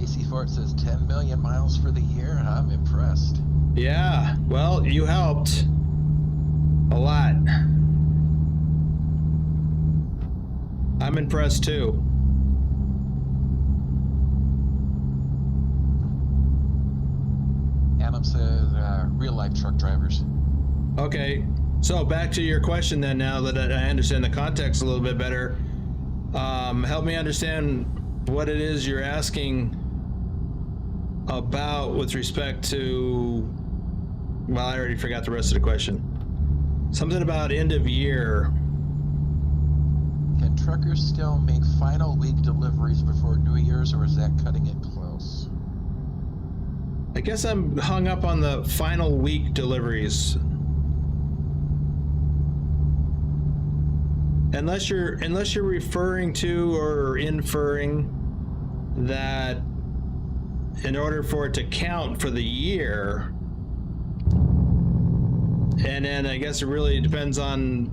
AC Ford says 10 million miles for the year. I'm impressed. Yeah, well, you helped a lot. I'm impressed too. Adam says real life truck drivers. Okay, so back to your question then, now that I understand the context a little bit better. Help me understand what it is you're asking about with respect to, well, I already forgot the rest of the question. Something about end of year. Can truckers still make final week deliveries before New Year's, or is that cutting it close? I guess I'm hung up on the final week deliveries. Unless you're referring to or inferring that in order for it to count for the year, and then I guess it really depends on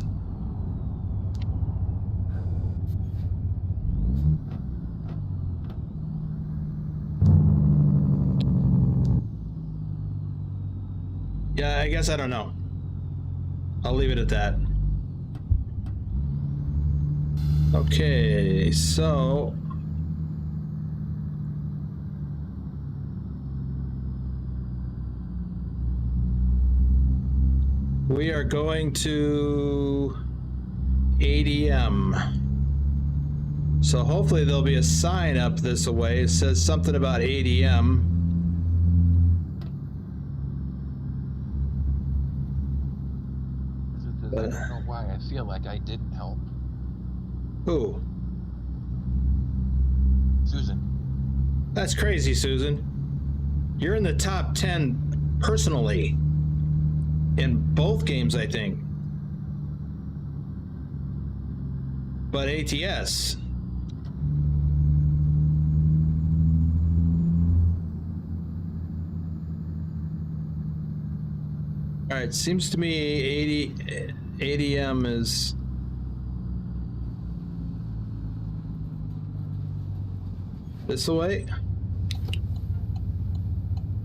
yeah, I guess I don't know. I'll leave it at that. Okay, so we are going to ADM. So hopefully there'll be a sign up this way. It says something about ADM. I don't know why I feel like I didn't help. Who? Susan. That's crazy, Susan. You're in the top 10 personally in both games, I think. But ATS. All right, seems to me ADM is this way.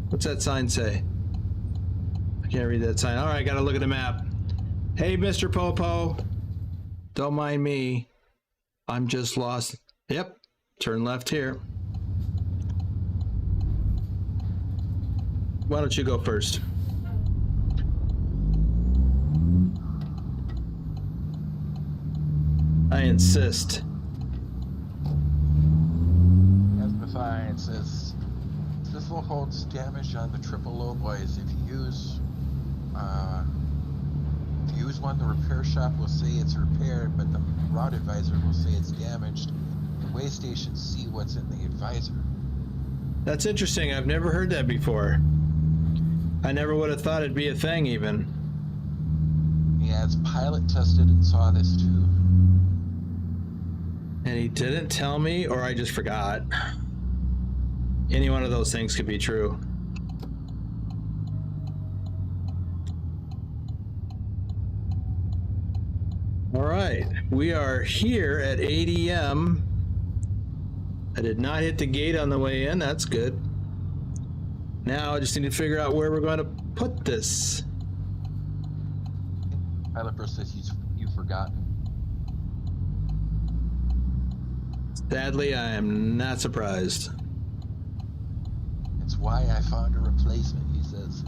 What's that sign say? I can't read that sign. All right, gotta look at the map. Hey, Mr. Popo. Don't mind me. I'm just lost. Yep, turn left here. Why don't you go first? I insist. Amplified says SiSL holds damage on the triple low boys. If you use one, the repair shop will say it's repaired, but the route advisor will say it's damaged. The way stations see what's in the advisor. That's interesting. I've never heard that before. I never would have thought it'd be a thing even. He adds pilot tested and saw this too. And he didn't tell me, or I just forgot. Any one of those things could be true. All right, we are here at ADM. I did not hit the gate on the way in. That's good. Now I just need to figure out where we're going to put this. Pilot Bro says you've forgotten. Sadly, I am not surprised. It's why I found a replacement, he says.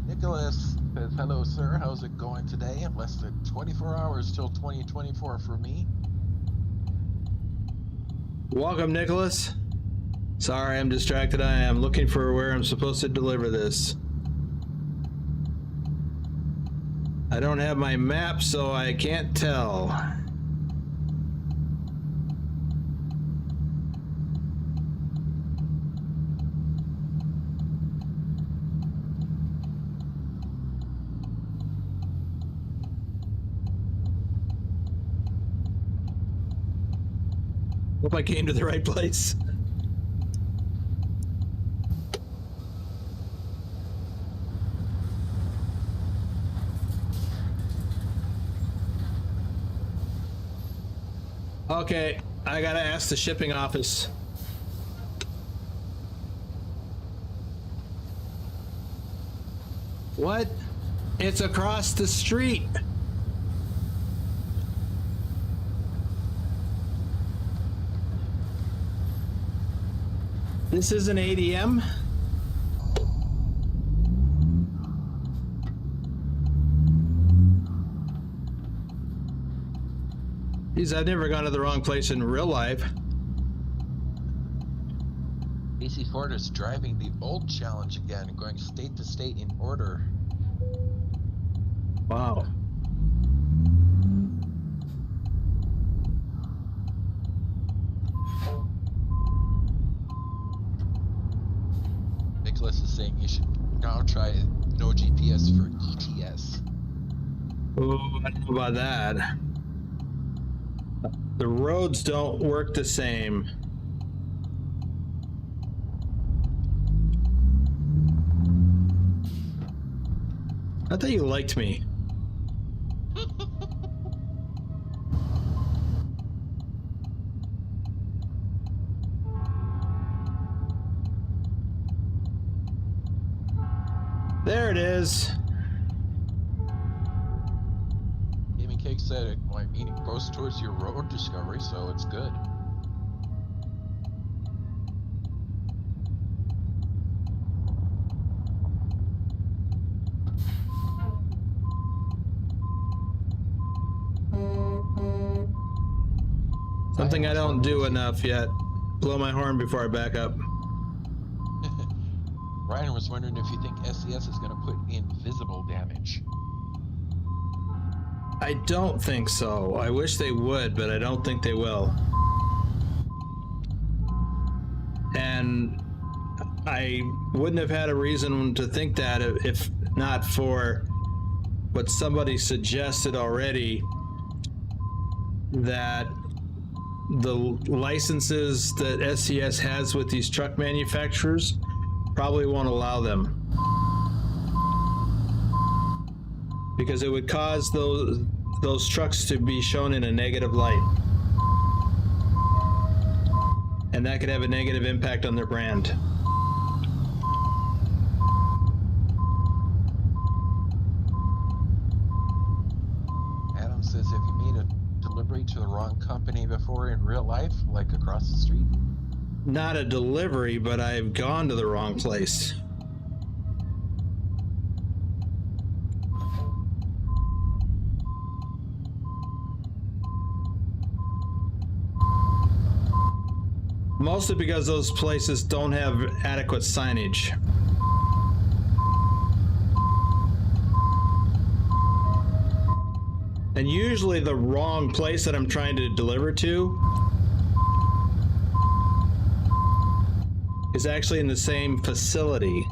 Nicholas says, hello, sir. How's it going today? Less than 24 hours till 2024 for me. Welcome, Nicholas. Sorry, I'm distracted. I am looking for where I'm supposed to deliver this. I don't have my map, so I can't tell. Hope I came to the right place. Okay, I gotta ask the shipping office. What? It's across the street. This is an ADM? Geez, I've never gone to the wrong place in real life. AC Ford is driving the old challenge again, going state to state in order. Wow. Nicholas is saying you should now try no GPS for ETS. Oh, I don't know about that. The roads don't work the same. I thought you liked me. There it is. Gaming Cake said I mean, it goes towards your road discovery, so it's good. Something I don't do enough yet. Blow my horn before I back up. Ryan was wondering if you think SES is going to put in visible damage. I don't think so. I wish they would, but I don't think they will. And I wouldn't have had a reason to think that if not for what somebody suggested already, that the licenses that SES has with these truck manufacturers probably won't allow them, because it would cause those trucks to be shown in a negative light, and that could have a negative impact on their brand. Adam says, have you made a delivery to the wrong company before in real life, like across the street? Not a delivery, but I've gone to the wrong place. Mostly because those places don't have adequate signage. And usually the wrong place that I'm trying to deliver to is actually in the same facility.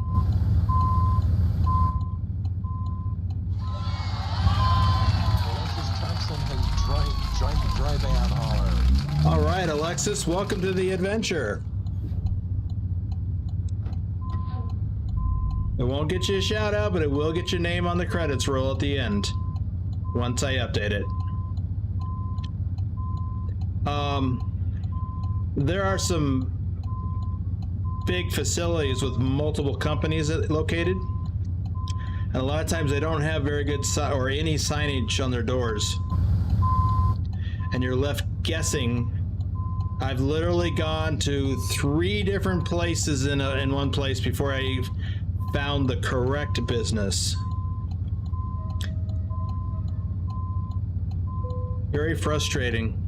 Alexis Thompson has joined the dry van hauler. All right, Alexis, welcome to the adventure. It won't get you a shout out, but it will get your name on the credits roll at the end once I update it. There are some big facilities with multiple companies located, and a lot of times they don't have very good or any signage on their doors, and you're left guessing. I've literally gone to 3 different places in one place before I found the correct business. Very frustrating.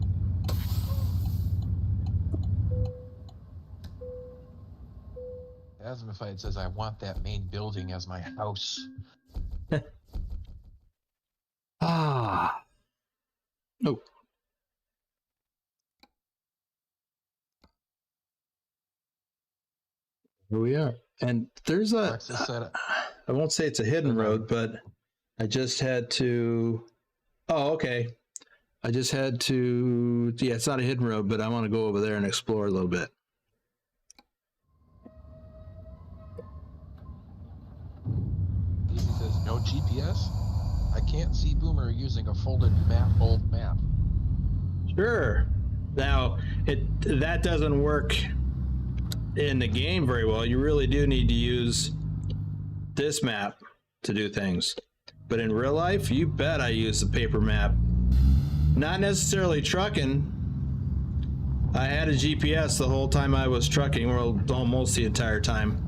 Asmified says, I want that main building as my house. Ah. Oh. Here we are. And there's a, I won't say it's a hidden road, but I just had to, oh, okay. I just had to, yeah, it's not a hidden road, but I want to go over there and explore a little bit. He says, no GPS? I can't see Boomer using a folded old map. Sure. Now, that doesn't work in the game very well. You really do need to use this map to do things. But in real life, you bet I use the paper map. Not necessarily trucking. I had a GPS the whole time I was trucking, or almost the entire time.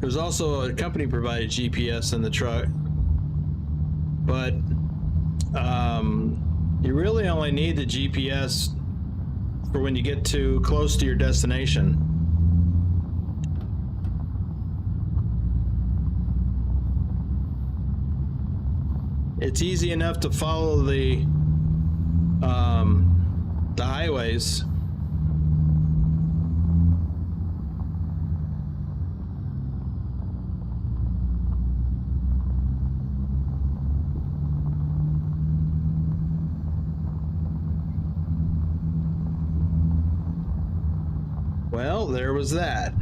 There's also a company provided GPS in the truck, but you really only need the GPS for when you get too close to your destination. It's easy enough to follow the highways. Well, there was that.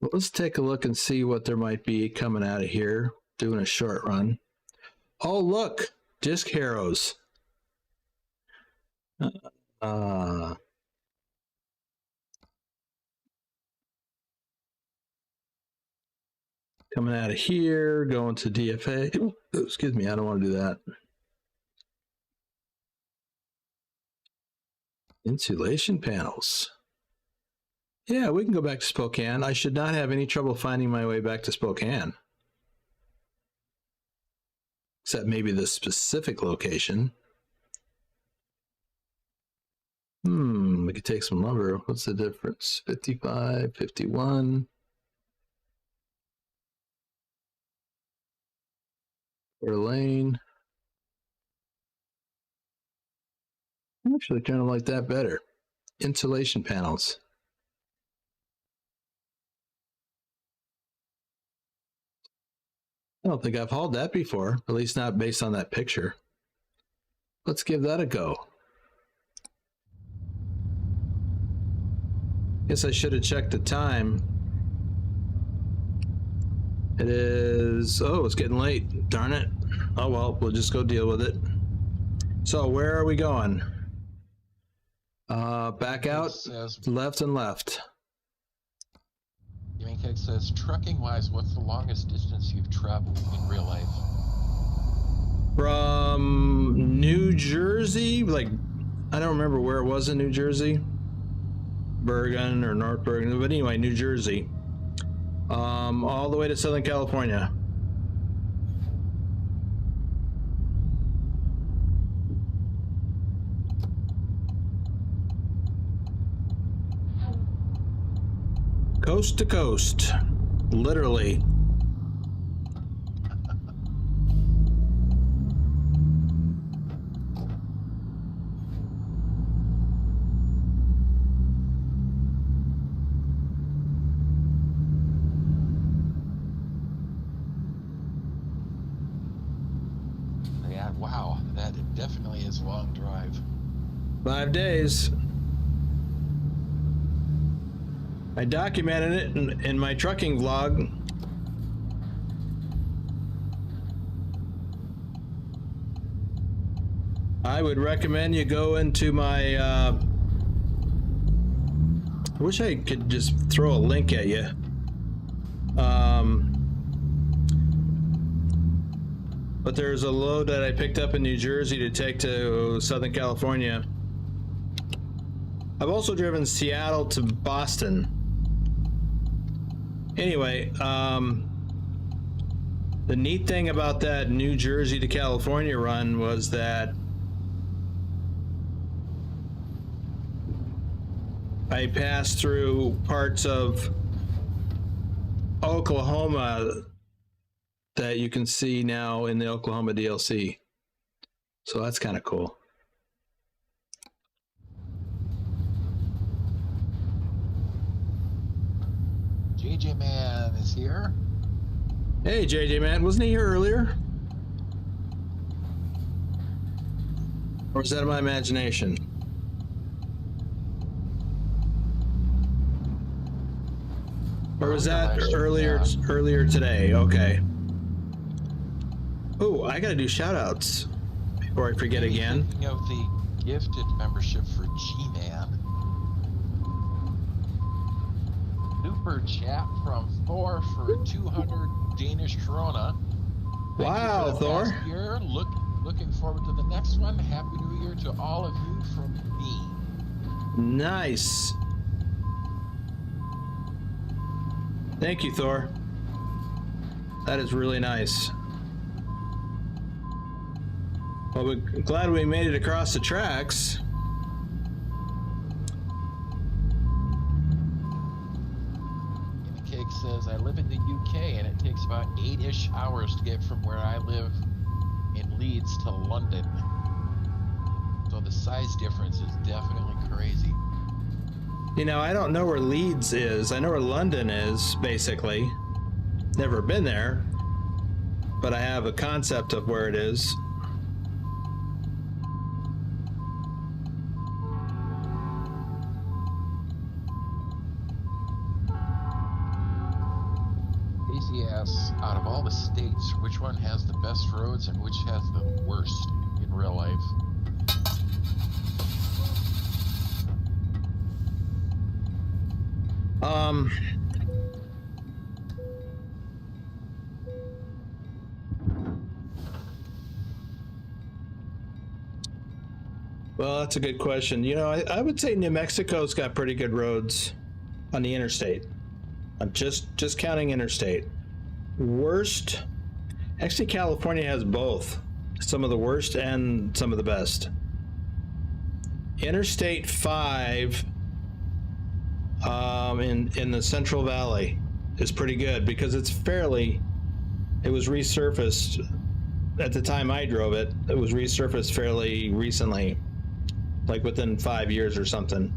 Well, let's take a look and see what there might be coming out of here, doing a short run. Oh, look, disc harrows. Coming out of here, going to DFA. Ooh, excuse me, I don't want to do that. Insulation panels. Yeah, we can go back to Spokane. I should not have any trouble finding my way back to Spokane. Except maybe the specific location. We could take some lumber. What's the difference? 55, 51. Or lane. I actually kind of like that better. Insulation panels. I don't think I've hauled that before, at least not based on that picture. Let's give that a go. Guess I should have checked the time. It is, oh, it's getting late. Darn it. Oh, well, we'll just go deal with it. So where are we going? Back out, left and left. Gaming Keg says, trucking-wise, what's the longest distance you've traveled in real life? From New Jersey, like, I don't remember where it was in New Jersey. Bergen or North Bergen, but anyway, New Jersey. All the way to Southern California. Coast to coast, literally. Yeah, wow, that definitely is a long drive. 5 days. I documented it in my trucking vlog. I would recommend you go into my, I wish I could just throw a link at you. But there's a load that I picked up in New Jersey to take to Southern California. I've also driven Seattle to Boston. Anyway, the neat thing about that New Jersey to California run was that I passed through parts of Oklahoma that you can see now in the Oklahoma DLC. So that's kind of cool. JJ Man is here. Hey, JJ Man, wasn't he here earlier? Or was that my imagination? Or was that earlier today? Okay. Oh, I gotta do shout outs before I forget again. Thinking of the gifted membership for G-Man. Super chat from Thor for 200 Danish krona. Wow, Thor. Year. Looking forward to the next one. Happy New Year to all of you from me. Nice. Thank you, Thor. That is really nice. Well, we're glad we made it across the tracks. Cake says, I live in the UK and it takes about 8-ish hours to get from where I live in Leeds to London. So the size difference is definitely crazy. You know, I don't know where Leeds is. I know where London is, basically. Never been there, but I have a concept of where it is. Casey asks, out of all the states, which one has the best roads and which has the worst in real life? Well, that's a good question. You know, I would say New Mexico's got pretty good roads on the interstate. I'm just counting interstate. Worst, actually California has both. Some of the worst and some of the best. Interstate 5 in the Central Valley is pretty good because it was resurfaced at the time I drove it. It was resurfaced fairly recently, like within 5 years or something.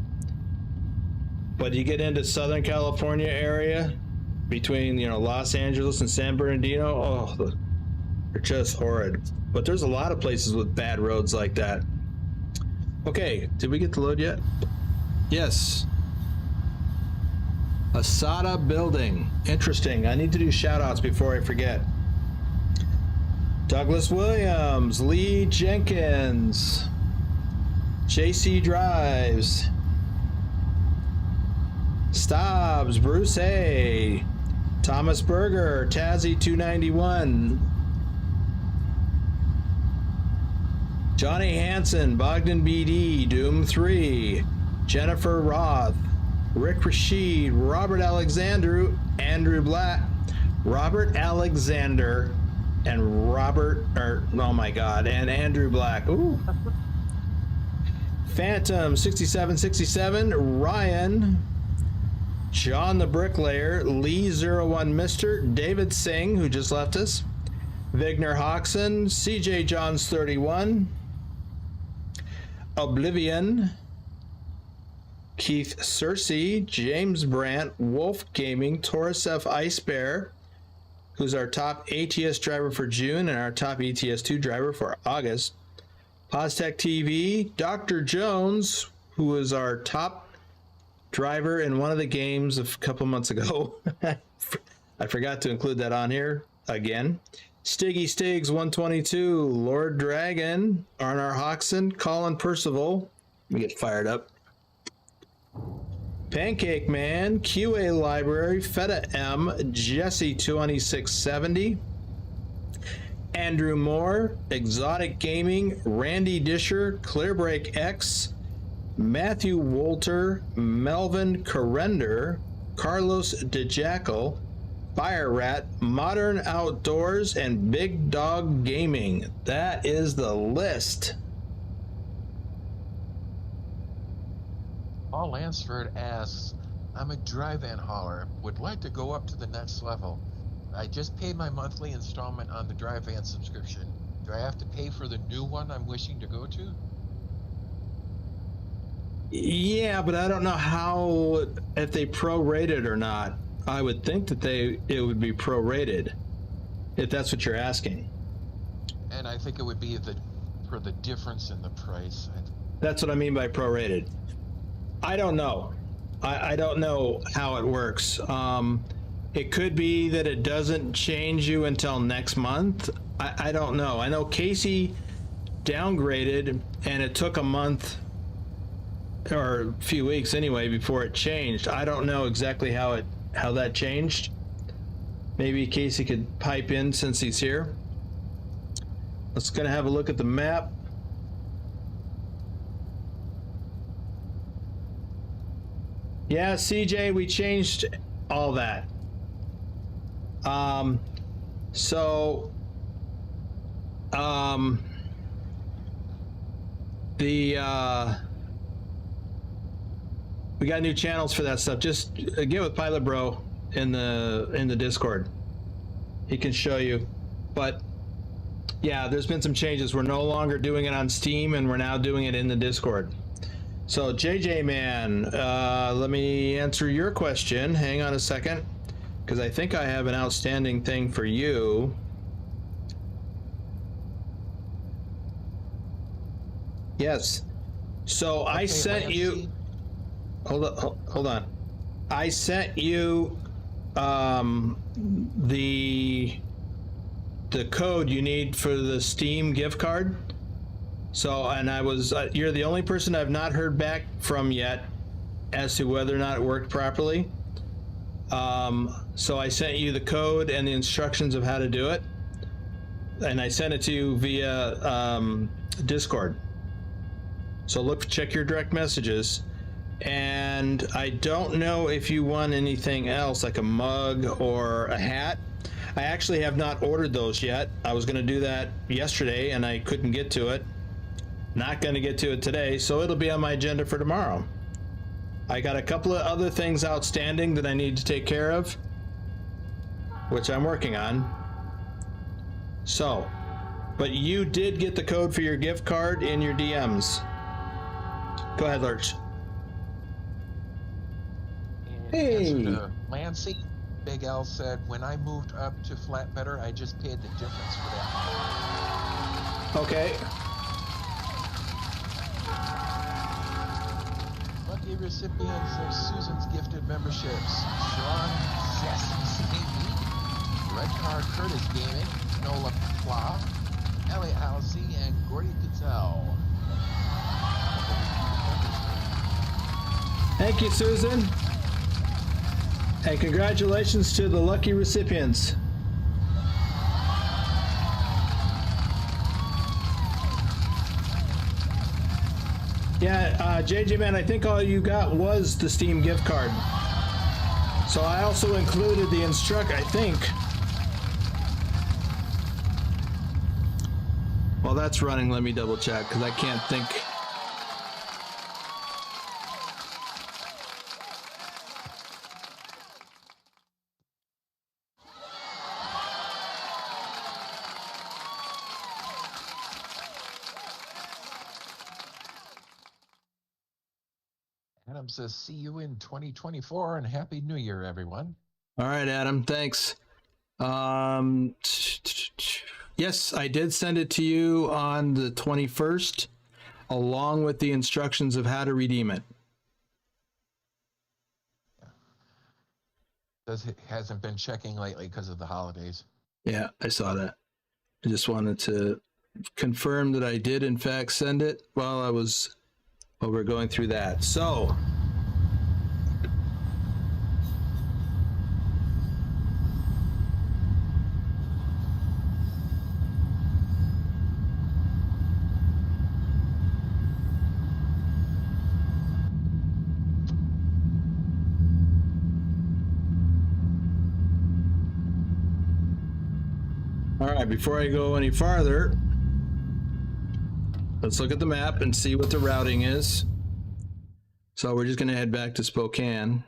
But you get into Southern California area between, you know, Los Angeles and San Bernardino, oh, they're just horrid. But there's a lot of places with bad roads like that. Okay, did we get the load yet? Yes. Asada Building. Interesting. I need to do shout outs before I forget. Douglas Williams, Lee Jenkins, JC Drives, Stobbs, Bruce A, Thomas Berger, Tazzy 291, Johnny Hansen, Bogdan BD, Doom 3, Jennifer Roth, Rick Rashid, Robert Alexander, Andrew Black, Robert Alexander, and and Andrew Black. Ooh. Phantom 6767, Ryan, John the Bricklayer, Lee01 Mr., David Singh, who just left us, Vigner Hoxson, CJ Johns 31, Oblivion, Keith Searcy, James Brandt, Wolf Gaming, Taurus F Ice Bear, who's our top ATS driver for June and our top ETS2 driver for August, Poztec TV, Dr. Jones, who was our top driver in one of the games a couple months ago. I forgot to include that on here again. Stiggy Stigs 122, Lord Dragon, Arnar Hoxson, Colin Percival. Let me get fired up. Pancake Man, QA Library, Feta M, Jesse 2670, Andrew Moore, Exotic Gaming, Randy Disher, Clearbreak X, Matthew Wolter, Melvin Carrender, Carlos DeJackal, Fire Rat, Modern Outdoors, and Big Dog Gaming. That is the list. Paul Lansford asks, I'm a dry van hauler, would like to go up to the next level. I just paid my monthly installment on the dry van subscription. Do I have to pay for the new one I'm wishing to go to? Yeah, but I don't know how, if they prorated or not. I would think that it would be prorated, if that's what you're asking. And I think it would be for the difference in the price. That's what I mean by prorated. I don't know. I don't know how it works. It could be that it doesn't change you until next month. I don't know. I know Casey downgraded and it took a month or a few weeks anyway before it changed. I don't know exactly how that changed. Maybe Casey could pipe in since he's here. Let's gonna have a look at the map. Yeah, CJ, we changed all that. We got new channels for that stuff. Just get with Pilot Bro in the Discord. He can show you. But yeah, there's been some changes. We're no longer doing it on Steam, and we're now doing it in the Discord. So JJ Man, let me answer your question. Hang on a second, because I think I have an outstanding thing for you. Yes. So okay, I sent you. Hold on. I sent you the code you need for the Steam gift card. So, and you're the only person I've not heard back from yet as to whether or not it worked properly. So I sent you the code and the instructions of how to do it. And I sent it to you via Discord. So check your direct messages. And I don't know if you want anything else, like a mug or a hat. I actually have not ordered those yet. I was gonna do that yesterday and I couldn't get to it. Not going to get to it today, so it'll be on my agenda for tomorrow. I got a couple of other things outstanding that I need to take care of, which I'm working on. So, but you did get the code for your gift card in your DMs. Go ahead, Lurch. Hey. Lancy, Big L said, when I moved up to Flatbedder, I just paid the difference for that. Okay. Lucky recipients of Susan's gifted memberships: Sean Zesty, Red Card Curtis Gaming, Nola Pla, Elliot Halsey, and Gordy Patel. Thank you, Susan. And congratulations to the lucky recipients. Yeah, JJ Man, I think all you got was the Steam gift card. So I also included the I think. While that's running, let me double check, because I can't think. Adam says, see you in 2024 and Happy New Year, everyone. All right, Adam, thanks. Yes, I did send it to you on the 21st, along with the instructions of how to redeem it. Hasn't been checking lately because of the holidays. Yeah, I saw that. I just wanted to confirm that I did, in fact, send it while we're going through that. So, right, before I go any farther, let's look at the map and see what the routing is. So we're just going to head back to Spokane.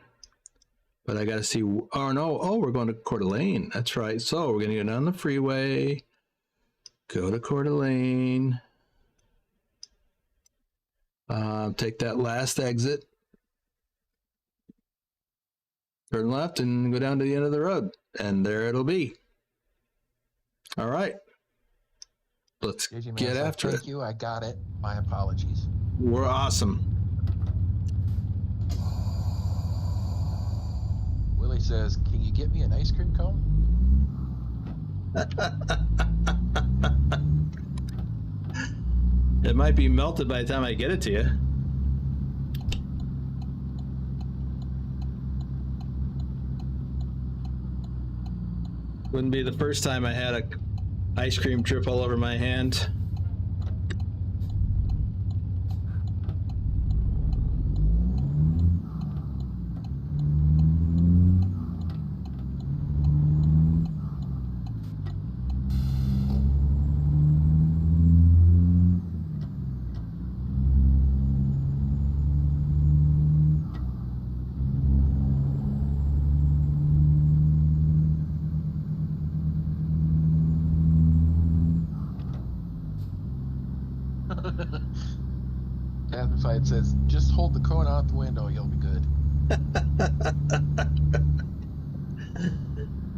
But I got to see, oh no, oh, we're going to Coeur d'Alene. That's right. So we're going to go down the freeway, go to Coeur d'Alene, take that last exit, turn left and go down to the end of the road. And there it'll be. All right. Let's get after it. Thank you. I got it. My apologies. We're awesome. Willie says, "Can you get me an ice cream cone?" It might be melted by the time I get it to you. Wouldn't be the first time I had a ice cream drip all over my hand. Amplified says, "Just hold the cone out the window, you'll be good."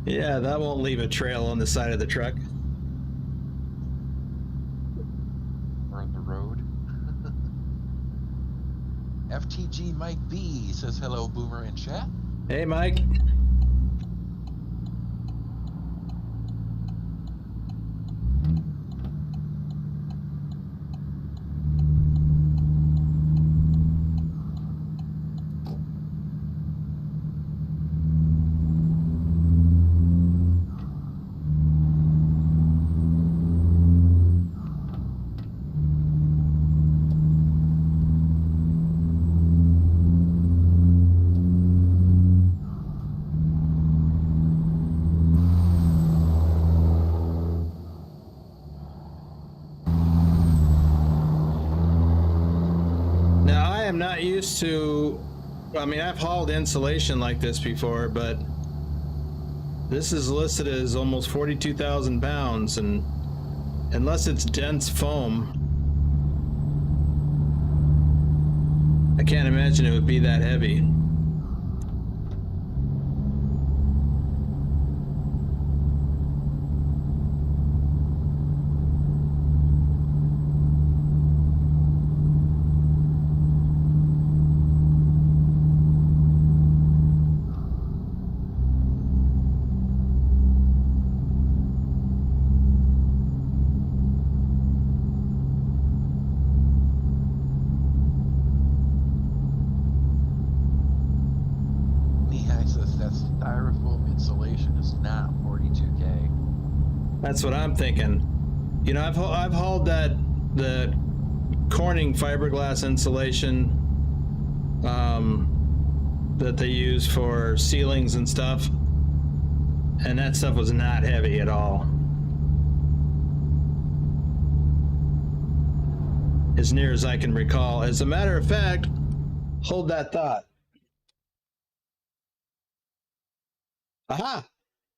Yeah, that won't leave a trail on the side of the truck. Or on the road. FTG Mike B says, "Hello, Boomer in chat." Hey, Mike. I'm not used to, I mean, I've hauled insulation like this before, but this is listed as almost 42,000 pounds, and unless it's dense foam, I can't imagine it would be that heavy. That's what I'm thinking. You know, I've hauled the Corning fiberglass insulation that they use for ceilings and stuff, and that stuff was not heavy at all. As near as I can recall. As a matter of fact, hold that thought. Aha!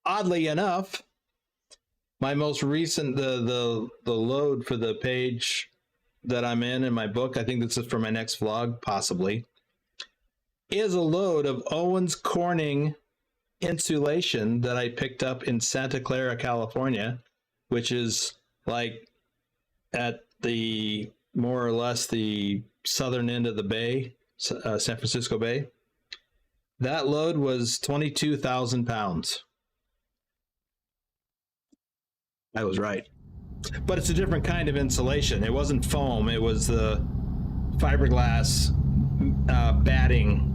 Oddly enough, my most recent, the load for the page that I'm in my book, I think this is for my next vlog, possibly, is a load of Owens Corning insulation that I picked up in Santa Clara, California, which is like at the more or less the southern end of the bay, San Francisco Bay. That load was 22,000 pounds. I was right. But it's a different kind of insulation. It wasn't foam. It was the fiberglass batting.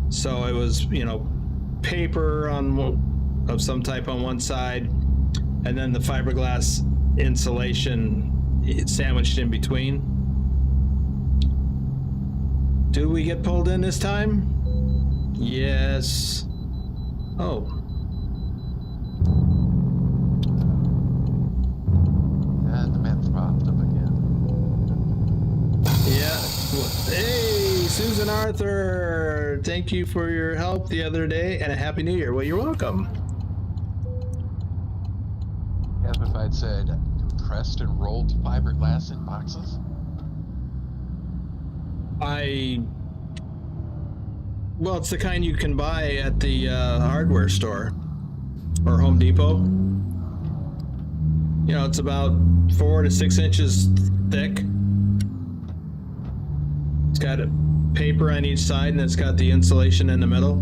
So it was, you know, paper of some type on one side, and then the fiberglass insulation sandwiched in between. Do we get pulled in this time? Yes. Oh. Hey, Susan Arthur. Thank you for your help the other day and a Happy New Year. Well, you're welcome. As if I'd said compressed and rolled fiberglass in boxes. Well, it's the kind you can buy at the hardware store or Home Depot. You know, it's about 4 to 6 inches thick. It's got a paper on each side and it's got the insulation in the middle.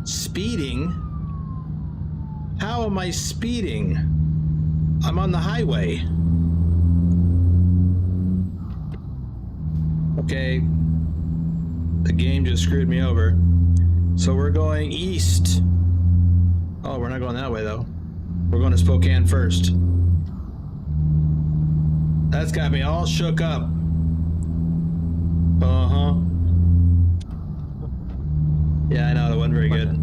Speeding? How am I speeding? I'm on the highway. Okay, the game just screwed me over. So we're going east. Oh, we're not going that way though. We're going to Spokane first. That's got me all shook up. Uh-huh. Yeah, I know, that wasn't very good.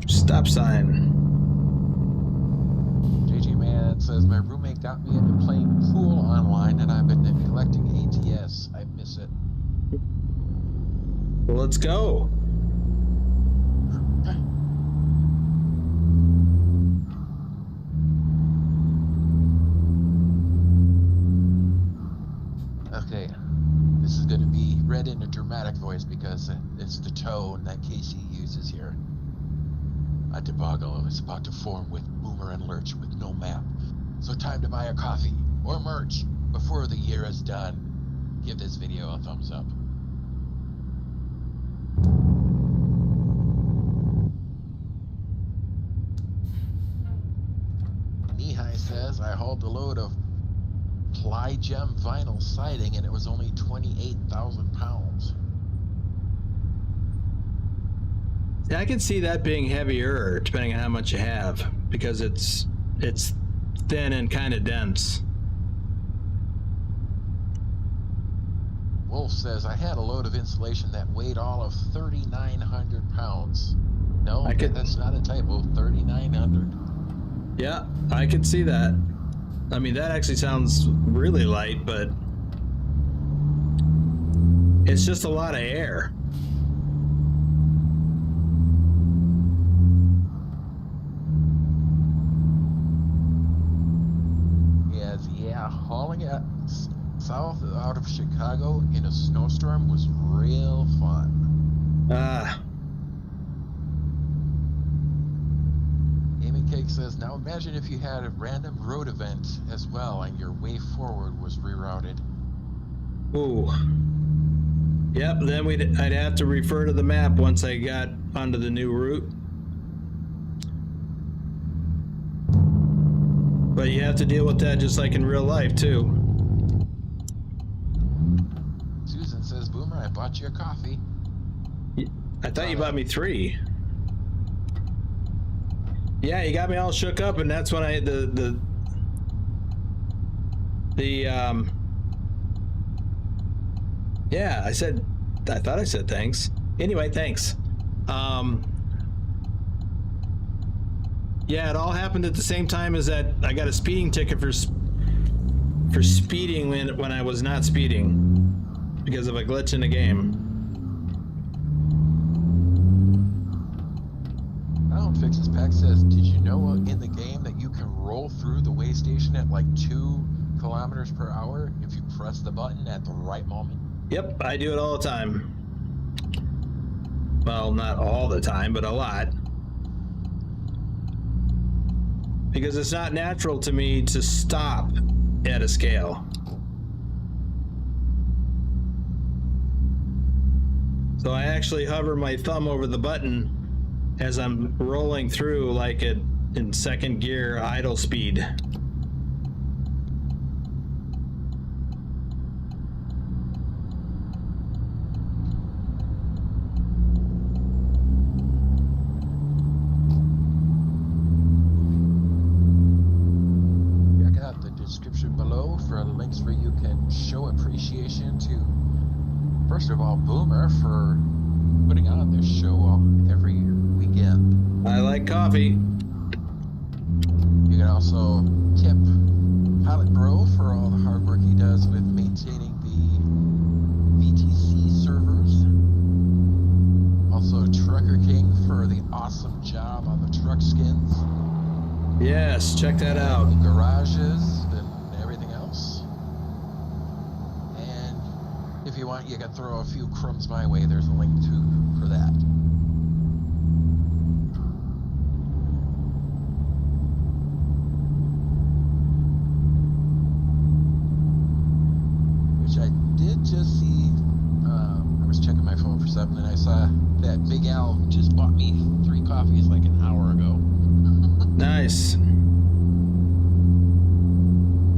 Stop sign. JG Man says, my roommate got me into playing pool online and I've been neglecting ATS. I miss it. Well, let's go. Okay, this is going to be read in a dramatic voice because it's the tone that Casey uses here. A debacle is about to form with Boomer and Lurch with no map. So time to buy a coffee or merch before the year is done. Give this video a thumbs up. Nihai says, I hauled a load of ply gem vinyl siding and it was only 28,000 pounds. Yeah, I can see that being heavier depending on how much you have because it's thin and kind of dense. Wolf says, I had a load of insulation that weighed all of 3,900 pounds. No, that's not a typo, 3,900. Yeah, I could see that. I mean, that actually sounds really light, but it's just a lot of air. Yeah, hauling it south out of Chicago in a snowstorm was real fun. Amy Cake says, now imagine if you had a random road event as well and your way forward was rerouted. Ooh. Yep, then I'd have to refer to the map once I got onto the new route. But you have to deal with that just like in real life, too. Susan says, Boomer, I bought you a coffee. I thought you bought me 3. Yeah, you got me all shook up, and that's when yeah, I thought I said thanks. Anyway, thanks. Yeah, it all happened at the same time as that. I got a speeding ticket for speeding when I was not speeding because of a glitch in the game. Alan Fixes Pack says, did you know in the game that you can roll through the way station at like 2 kilometers per hour if you press the button at the right moment? Yep, I do it all the time. Well, not all the time, but a lot. Because it's not natural to me to stop at a scale. So I actually hover my thumb over the button as I'm rolling through like in second gear idle speed. For links where you can show appreciation to, first of all, Boomer for putting on this show every weekend. I like coffee. You can also tip Yes, check that out. Garages and everything else. And if you want, you can throw a few crumbs my way. There's a link for that. Which I did just see. I was checking my phone for something, and I saw that Big Al just bought me 3 coffees like an hour ago. Nice.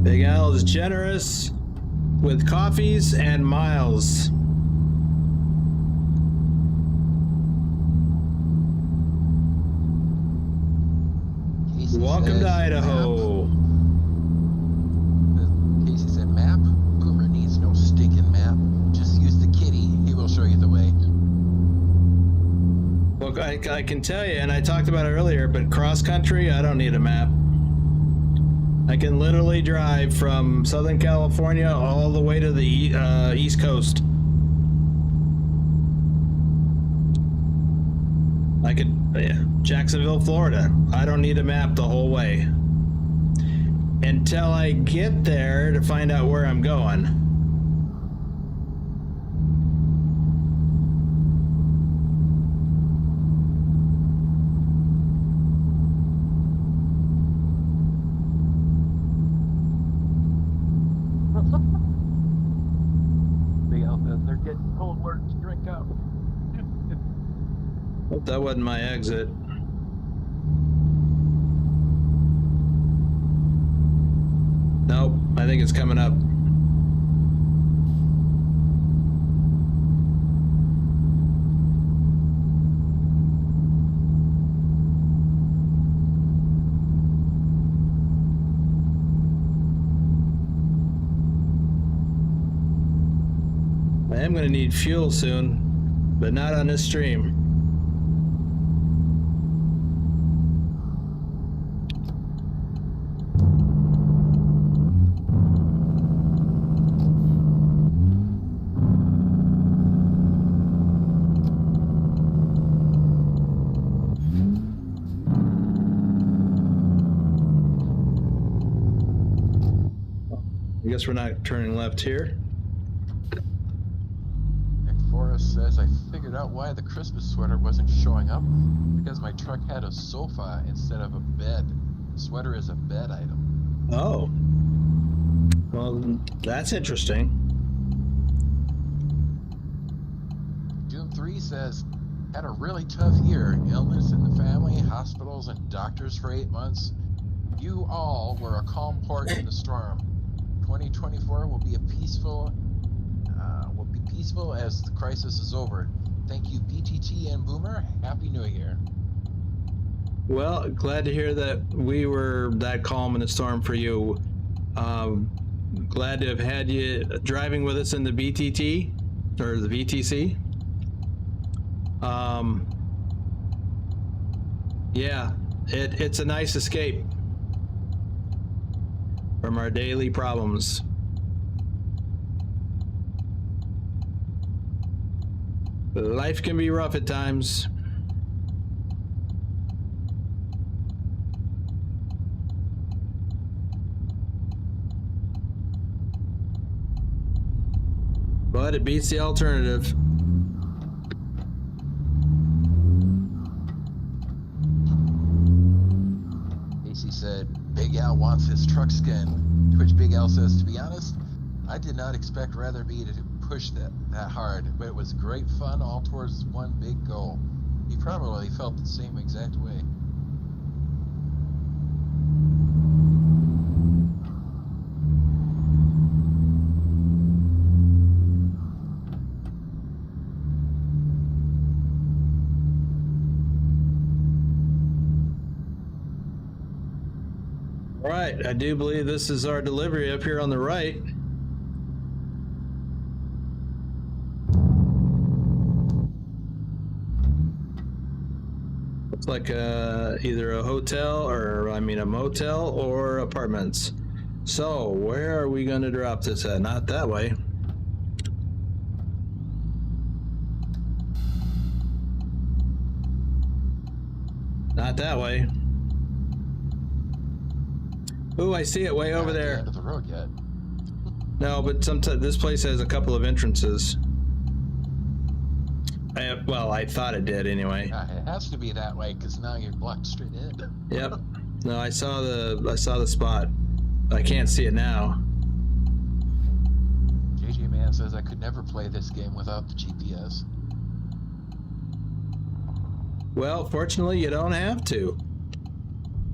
Big Al is generous with coffees and miles. Casey Welcome to says, Idaho. Casey said, map? Boomer needs no stinking map. Just use the kitty. He will show you the way. Look, I can tell you, and I talked about it earlier, but cross country, I don't need a map. I can literally drive from Southern California all the way to the East Coast. I could, Jacksonville, Florida. I don't need a map the whole way. Until I get there to find out where I'm going. Big Al says, they're getting cold work to drink up. Hope that wasn't my exit. Nope, I think it's coming up. I am going to need fuel soon, but not on this stream. I guess we're not turning left here. Nick Forrest says, I figured out why the Christmas sweater wasn't showing up. Because my truck had a sofa instead of a bed. The sweater is a bed item. Oh. Well, that's interesting. June 3 says, had a really tough year. Illness in the family, hospitals, and doctors for 8 months. You all were a calm port in the storm. 2024 will be peaceful as the crisis is over. Thank you, BTT and Boomer. Happy New Year. Well, glad to hear that we were that calm in the storm for you. Glad to have had you driving with us in the BTT or the VTC. Yeah, it's a nice escape from our daily problems. Life can be rough at times. But it beats the alternative. Casey said, Big Al wants his truck skin. To which Big Al says, to be honest, I did not expect Rather Be to push that hard, but it was great fun all towards one big goal. He probably felt the same exact way. All right, I do believe this is our delivery up here on the right. Looks like either a hotel or, I mean, a motel or apartments. So where are we going to drop this at? Not that way. Not that way. Oh, I see it way over Not at the there. end of the road yet. No, but sometimes this place has a couple of entrances. Well, I thought it did anyway. It has to be that way because now you're blocked straight in. Yep. No, I saw the spot. I can't see it now. JJ Man says I could never play this game without the GPS. Well, fortunately, you don't have to.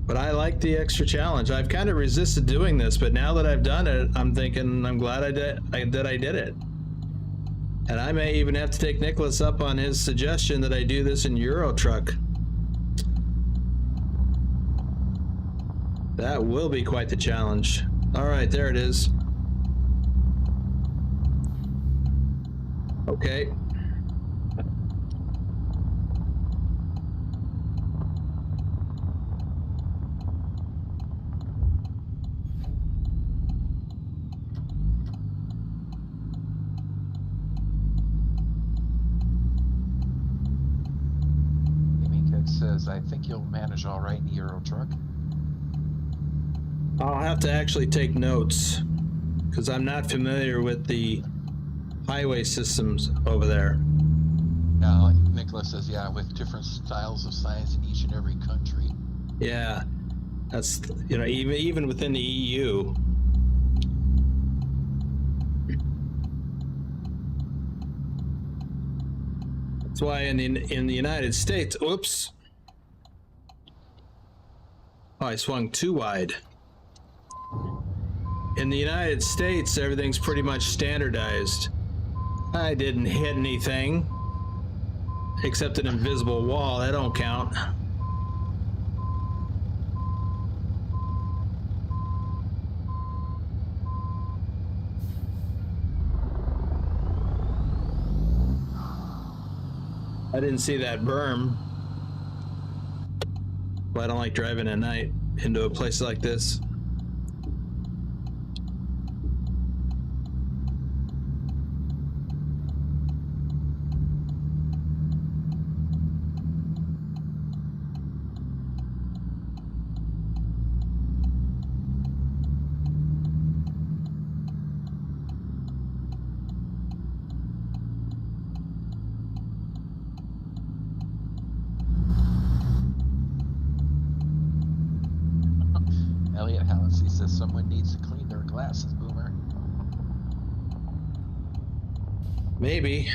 But I like the extra challenge. I've kind of resisted doing this, but now that I've done it, I'm thinking I'm glad I did it. And I may even have to take Nicholas up on his suggestion that I do this in Euro Truck. That will be quite the challenge. All right, there it is. Okay. Says, I think you'll manage all right in the Euro Truck. I'll have to actually take notes because I'm not familiar with the highway systems over there. Like Nicholas says, yeah, with different styles of signs in each and every country. Yeah, that's, you know, even within the EU. That's why in the United States, oops. Oh, I swung too wide. In the United States, everything's pretty much standardized. I didn't hit anything. Except an invisible wall, that don't count. I didn't see that berm. Well, I don't like driving at night into a place like this. Elliot Hallisey says someone needs to clean their glasses, Boomer. Maybe.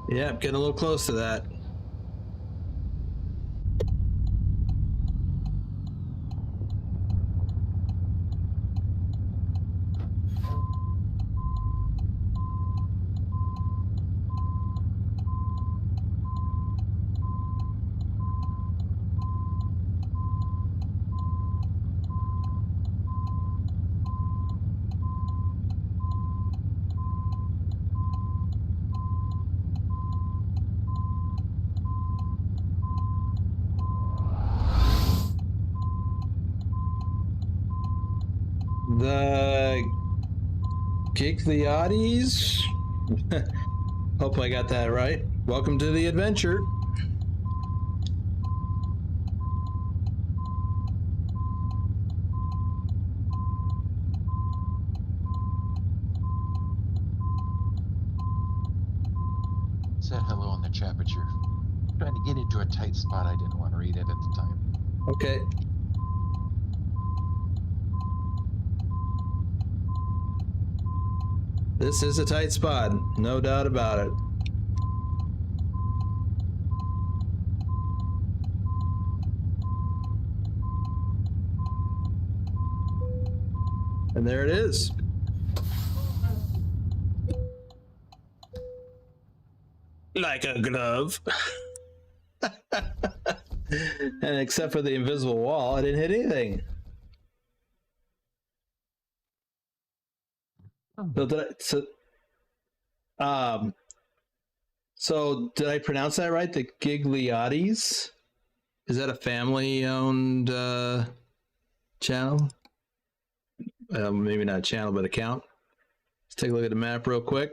Yeah, getting a little close to that. The Gigliotis. Hope I got that right. Welcome to the adventure. Said hello in the chat, but you're trying to get into a tight spot. I didn't want to read it at the time. Okay. This is a tight spot, no doubt about it. And there it is. Like a glove. And except for the invisible wall, I didn't hit anything. So did I pronounce that right? The Gigliottis? Is that a family-owned channel? Maybe not a channel, but account. Let's take a look at the map real quick.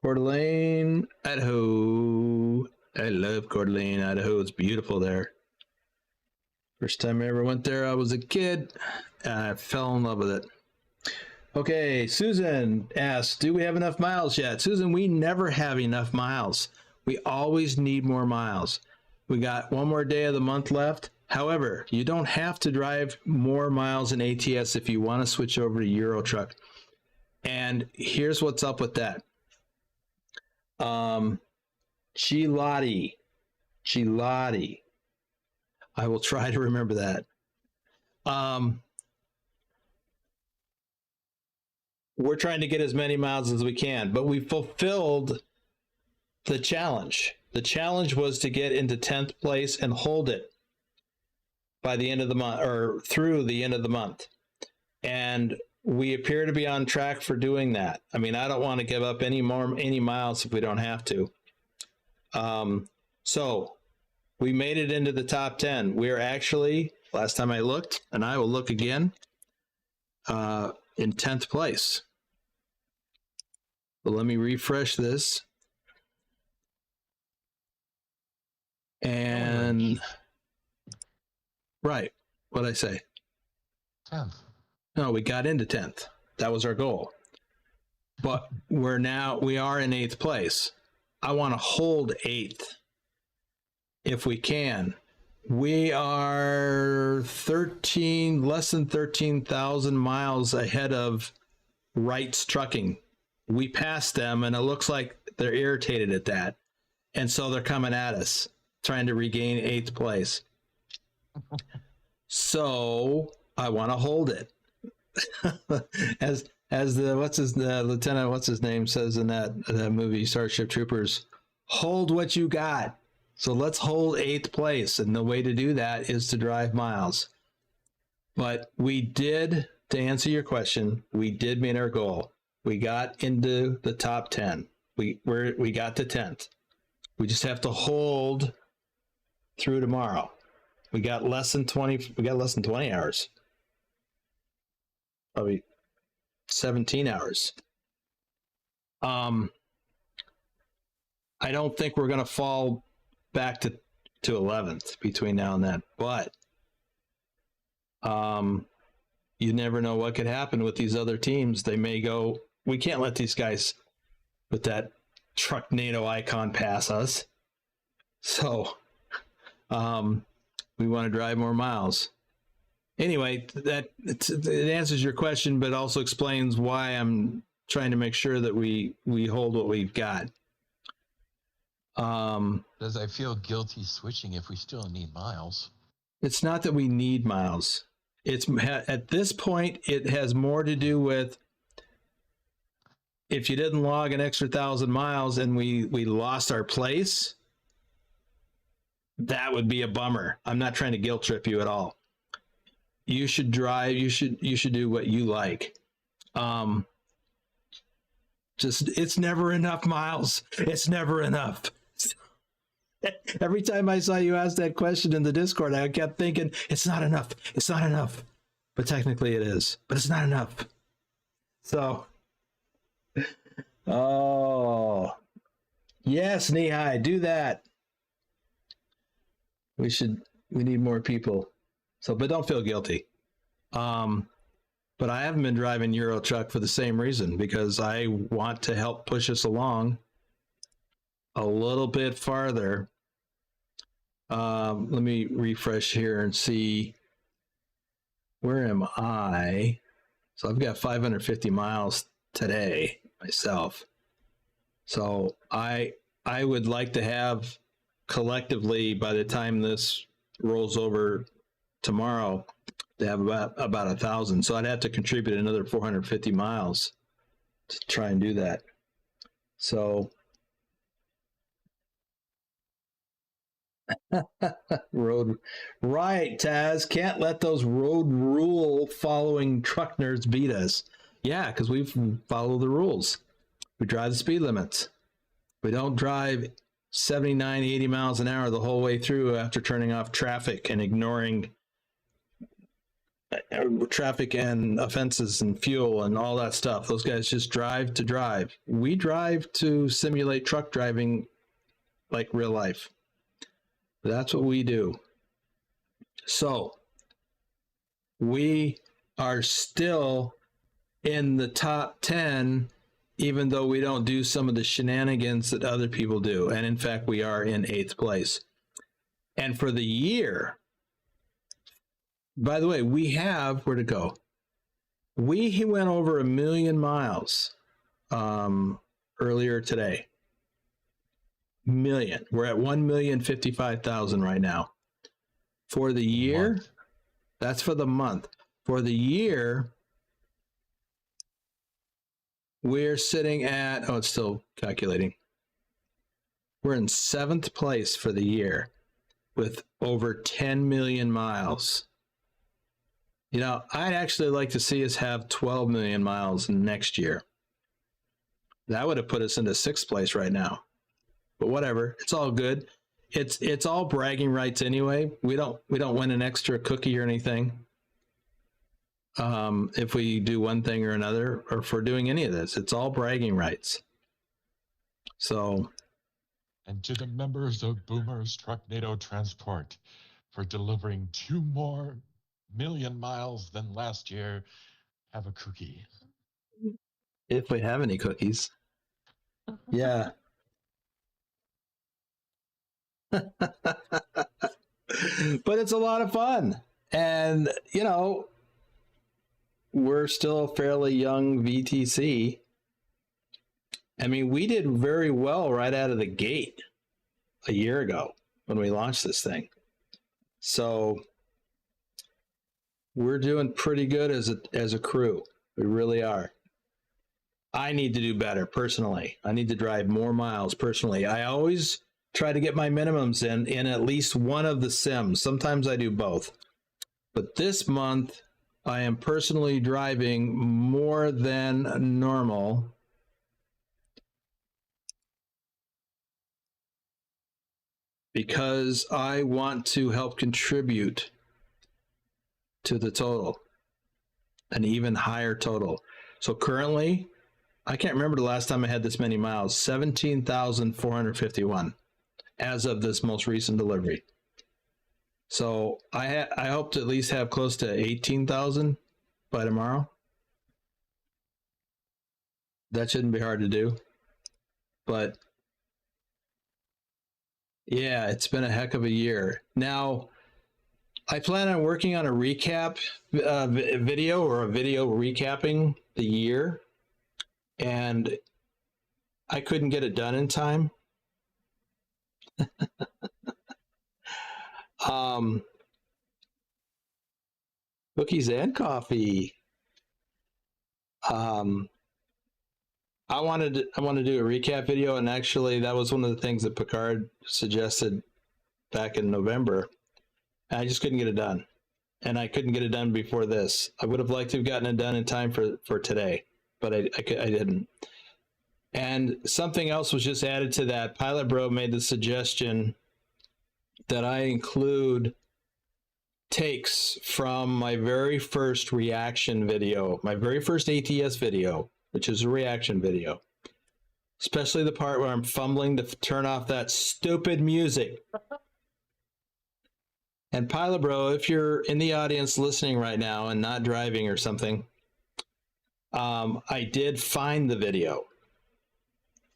Coeur d'Alene, Idaho. I love Coeur d'Alene, Idaho. It's beautiful there. First time I ever went there, I was a kid. I fell in love with it. Okay, Susan asks, do we have enough miles yet? Susan, we never have enough miles. We always need more miles. We got one more day of the month left. However, you don't have to drive more miles in ATS if you want to switch over to Euro Truck. And here's what's up with that. Chilati. I will try to remember that. We're trying to get as many miles as we can, but we fulfilled the challenge. The challenge was to get into 10th place and hold it by the end of the month, or through the end of the month. And we appear to be on track for doing that. I mean, I don't want to give up any miles if we don't have to. So we made it into the top 10. We're actually, last time I looked, and I will look again, in 10th place. So let me refresh this. And right, what'd I say? 10th. No, we got into 10th. That was our goal. But we are in 8th place. I want to hold 8th if we can. We are less than 13,000 miles ahead of Wright's Trucking. We passed them, and it looks like they're irritated at that. And so they're coming at us, trying to regain 8th place. So I want to hold it. as the lieutenant, what's his name, says in that movie, Starship Troopers, hold what you got. So let's hold 8th place. And the way to do that is to drive miles. But we did, to answer your question, we did meet our goal. We got into the top 10. We got to 10th. We just have to hold through tomorrow. We got less than 20 hours. Probably 17 hours. I don't think we're going to fall back to 11th between now and then, but you never know what could happen with these other teams. They may go, we can't let these guys with that Trucknado icon pass us. So we want to drive more miles. Anyway, it answers your question, but also explains why I'm trying to make sure that we hold what we've got. Does I feel guilty switching if we still need miles? It's not that we need miles. It's at this point, it has more to do with if you didn't log an extra 1,000 miles and we lost our place, that would be a bummer. I'm not trying to guilt trip you at all. You should drive. You should do what you like. It's never enough miles. It's never enough. Every time I saw you ask that question in the Discord, I kept thinking, it's not enough. It's not enough. But technically it is. But it's not enough. So, oh, yes, Nihai, do that. We need more people. So, but don't feel guilty. But I haven't been driving Euro Truck for the same reason, because I want to help push us along a little bit farther. Let me refresh here and see, where am I? So I've got 550 miles today myself. So I would like to have collectively, by the time this rolls over tomorrow, They have about 1,000. So I'd have to contribute another 450 miles to try and do that. So road, right, Taz, can't let those road rule following truck nerds beat us. Yeah, because we follow the rules. We drive the speed limits. We don't drive 79, 80 miles an hour the whole way through after turning off traffic and ignoring traffic and offenses and fuel and all that stuff. Those guys just drive to drive. We drive to simulate truck driving like real life. That's what we do. So we are still in the top 10, even though we don't do some of the shenanigans that other people do. And in fact, we are in 8th place. And for the year, by the way, we have, where to go? We went over 1 million miles earlier today. Million. We're at 1,055,000 right now. For the year, that's for the month. For the year, we're sitting at, oh, it's still calculating. We're in 7th place for the year with over 10 million miles. You know, I'd actually like to see us have 12 million miles next year. That would have put us into 6th place right now. But whatever, it's all good. It's all bragging rights anyway. We don't win an extra cookie or anything. If we do one thing or another, or for doing any of this, it's all bragging rights. So, and to the members of Boomer's Trucknado Transport for delivering 2 more million miles than last year, have a cookie. If we have any cookies. Yeah. But it's a lot of fun. And, you know, we're still a fairly young VTC. I mean, we did very well right out of the gate a year ago when we launched this thing. So we're doing pretty good as a crew. We really are. I need to do better personally. I need to drive more miles personally. I always try to get my minimums in at least one of the sims. Sometimes I do both. But this month, I am personally driving more than normal. Because I want to help contribute to the total, an even higher total. So currently, I can't remember the last time I had this many miles, 17,451 as of this most recent delivery. So I hope to at least have close to 18,000 by tomorrow. That shouldn't be hard to do. But yeah, it's been a heck of a year. Now, I plan on working on a recap video or a video recapping the year, and I couldn't get it done in time. Cookies and coffee. I want to do a recap video, and actually that was one of the things that Picard suggested back in November. I just couldn't get it done, and I couldn't get it done before this. I would have liked to have gotten it done in time for today, but I didn't. And something else was just added to that. Pilot Bro made the suggestion that I include takes from my very first reaction video, my very first ATS video, which is a reaction video, especially the part where I'm fumbling to turn off that stupid music. And Pilot Bro, if you're in the audience listening right now and not driving or something, I did find the video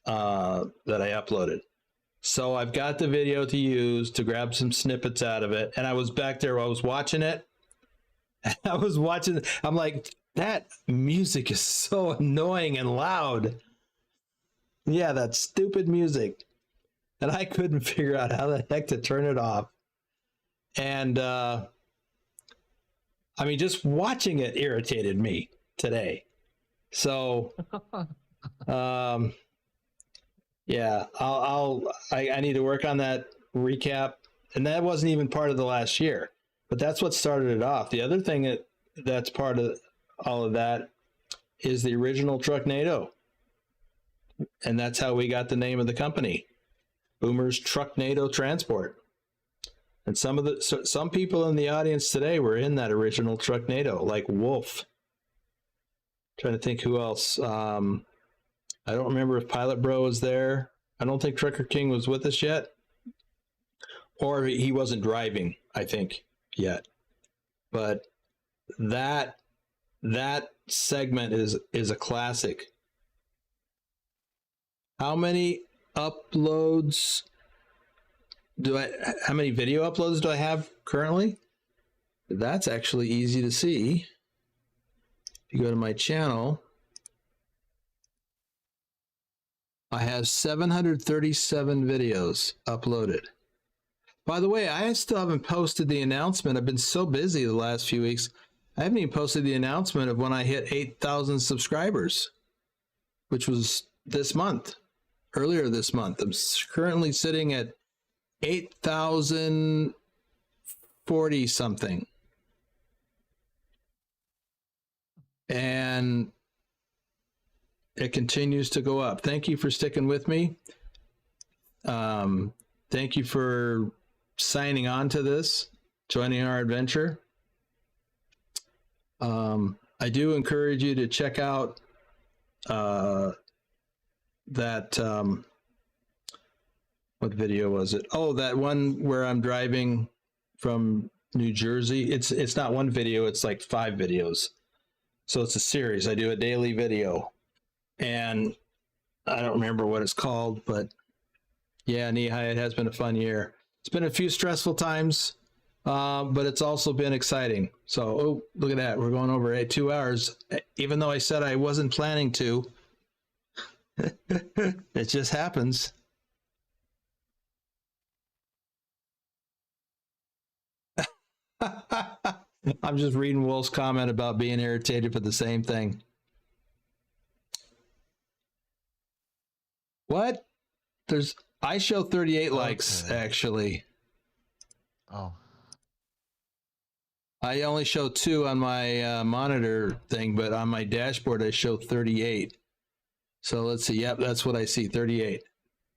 that I uploaded. So I've got the video to use to grab some snippets out of it. And I was back there while I was watching it. I'm like, that music is so annoying and loud. Yeah, that stupid music. And I couldn't figure out how the heck to turn it off. And I mean, just watching it irritated me today. So, yeah, I need to work on that recap, and that wasn't even part of the last year, but that's what started it off. The other thing that's part of all of that is the original Trucknado, and that's how we got the name of the company, Boomer's Trucknado Transport. And some people in the audience today were in that original Trucknado, like Wolf. Trying to think who else. I don't remember if Pilot Bro was there. I don't think Trucker King was with us yet, or he wasn't driving, I think, yet. But that segment is a classic. How many uploads how many video uploads do I have currently? That's actually easy to see. If you go to my channel, I have 737 videos uploaded. By the way, I still haven't posted the announcement. I've been so busy the last few weeks. I haven't even posted the announcement of when I hit 8,000 subscribers, which was this month, earlier this month. I'm currently sitting at 8,040 something. And it continues to go up. Thank you for sticking with me. Thank you for signing on to this, joining our adventure. I do encourage you to check out that what video was it? Oh, that one where I'm driving from New Jersey. It's not one video, it's like 5 videos. So it's a series. I do a daily video. And I don't remember what it's called, but yeah, Nihai, it has been a fun year. It's been a few stressful times, but it's also been exciting. So, oh, look at that. We're going over 2 hours, even though I said I wasn't planning to. It just happens. I'm just reading Wolf's comment about being irritated for the same thing. What? I show 38 likes, actually. Oh. I only show 2 on my monitor thing, but on my dashboard I show 38. So let's see. Yep, that's what I see, 38.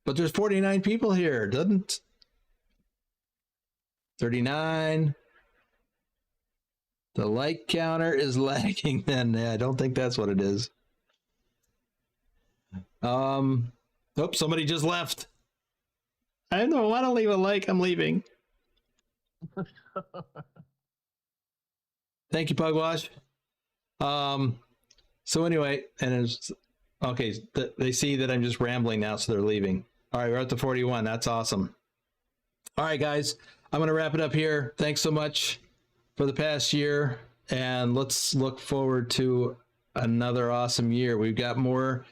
But there's 49 people here, doesn't? 39. The like counter is lagging then. Yeah, I don't think that's what it is. Oops, somebody just left. I don't want to leave a like. I'm leaving. Thank you, Pugwash. So anyway, and it's okay. They see that I'm just rambling now, so they're leaving. All right, we're at the 41. That's awesome. All right, guys, I'm going to wrap it up here. Thanks so much for the past year, and let's look forward to another awesome year. We've got more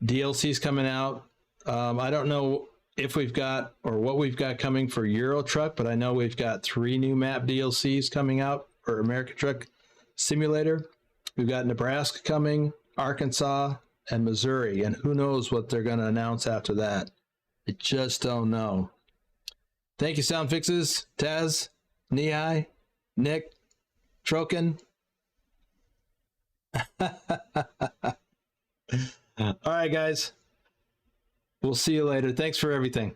DLCs coming out. I don't know if we've got or what we've got coming for Euro Truck, but I know we've got 3 new map DLCs coming out for American Truck Simulator. We've got Nebraska coming, Arkansas, and Missouri, and who knows what they're going to announce after that. I just don't know. Thank you, Sound Fixes, Taz, Nihai, Nick, Troken. All right, guys. We'll see you later. Thanks for everything.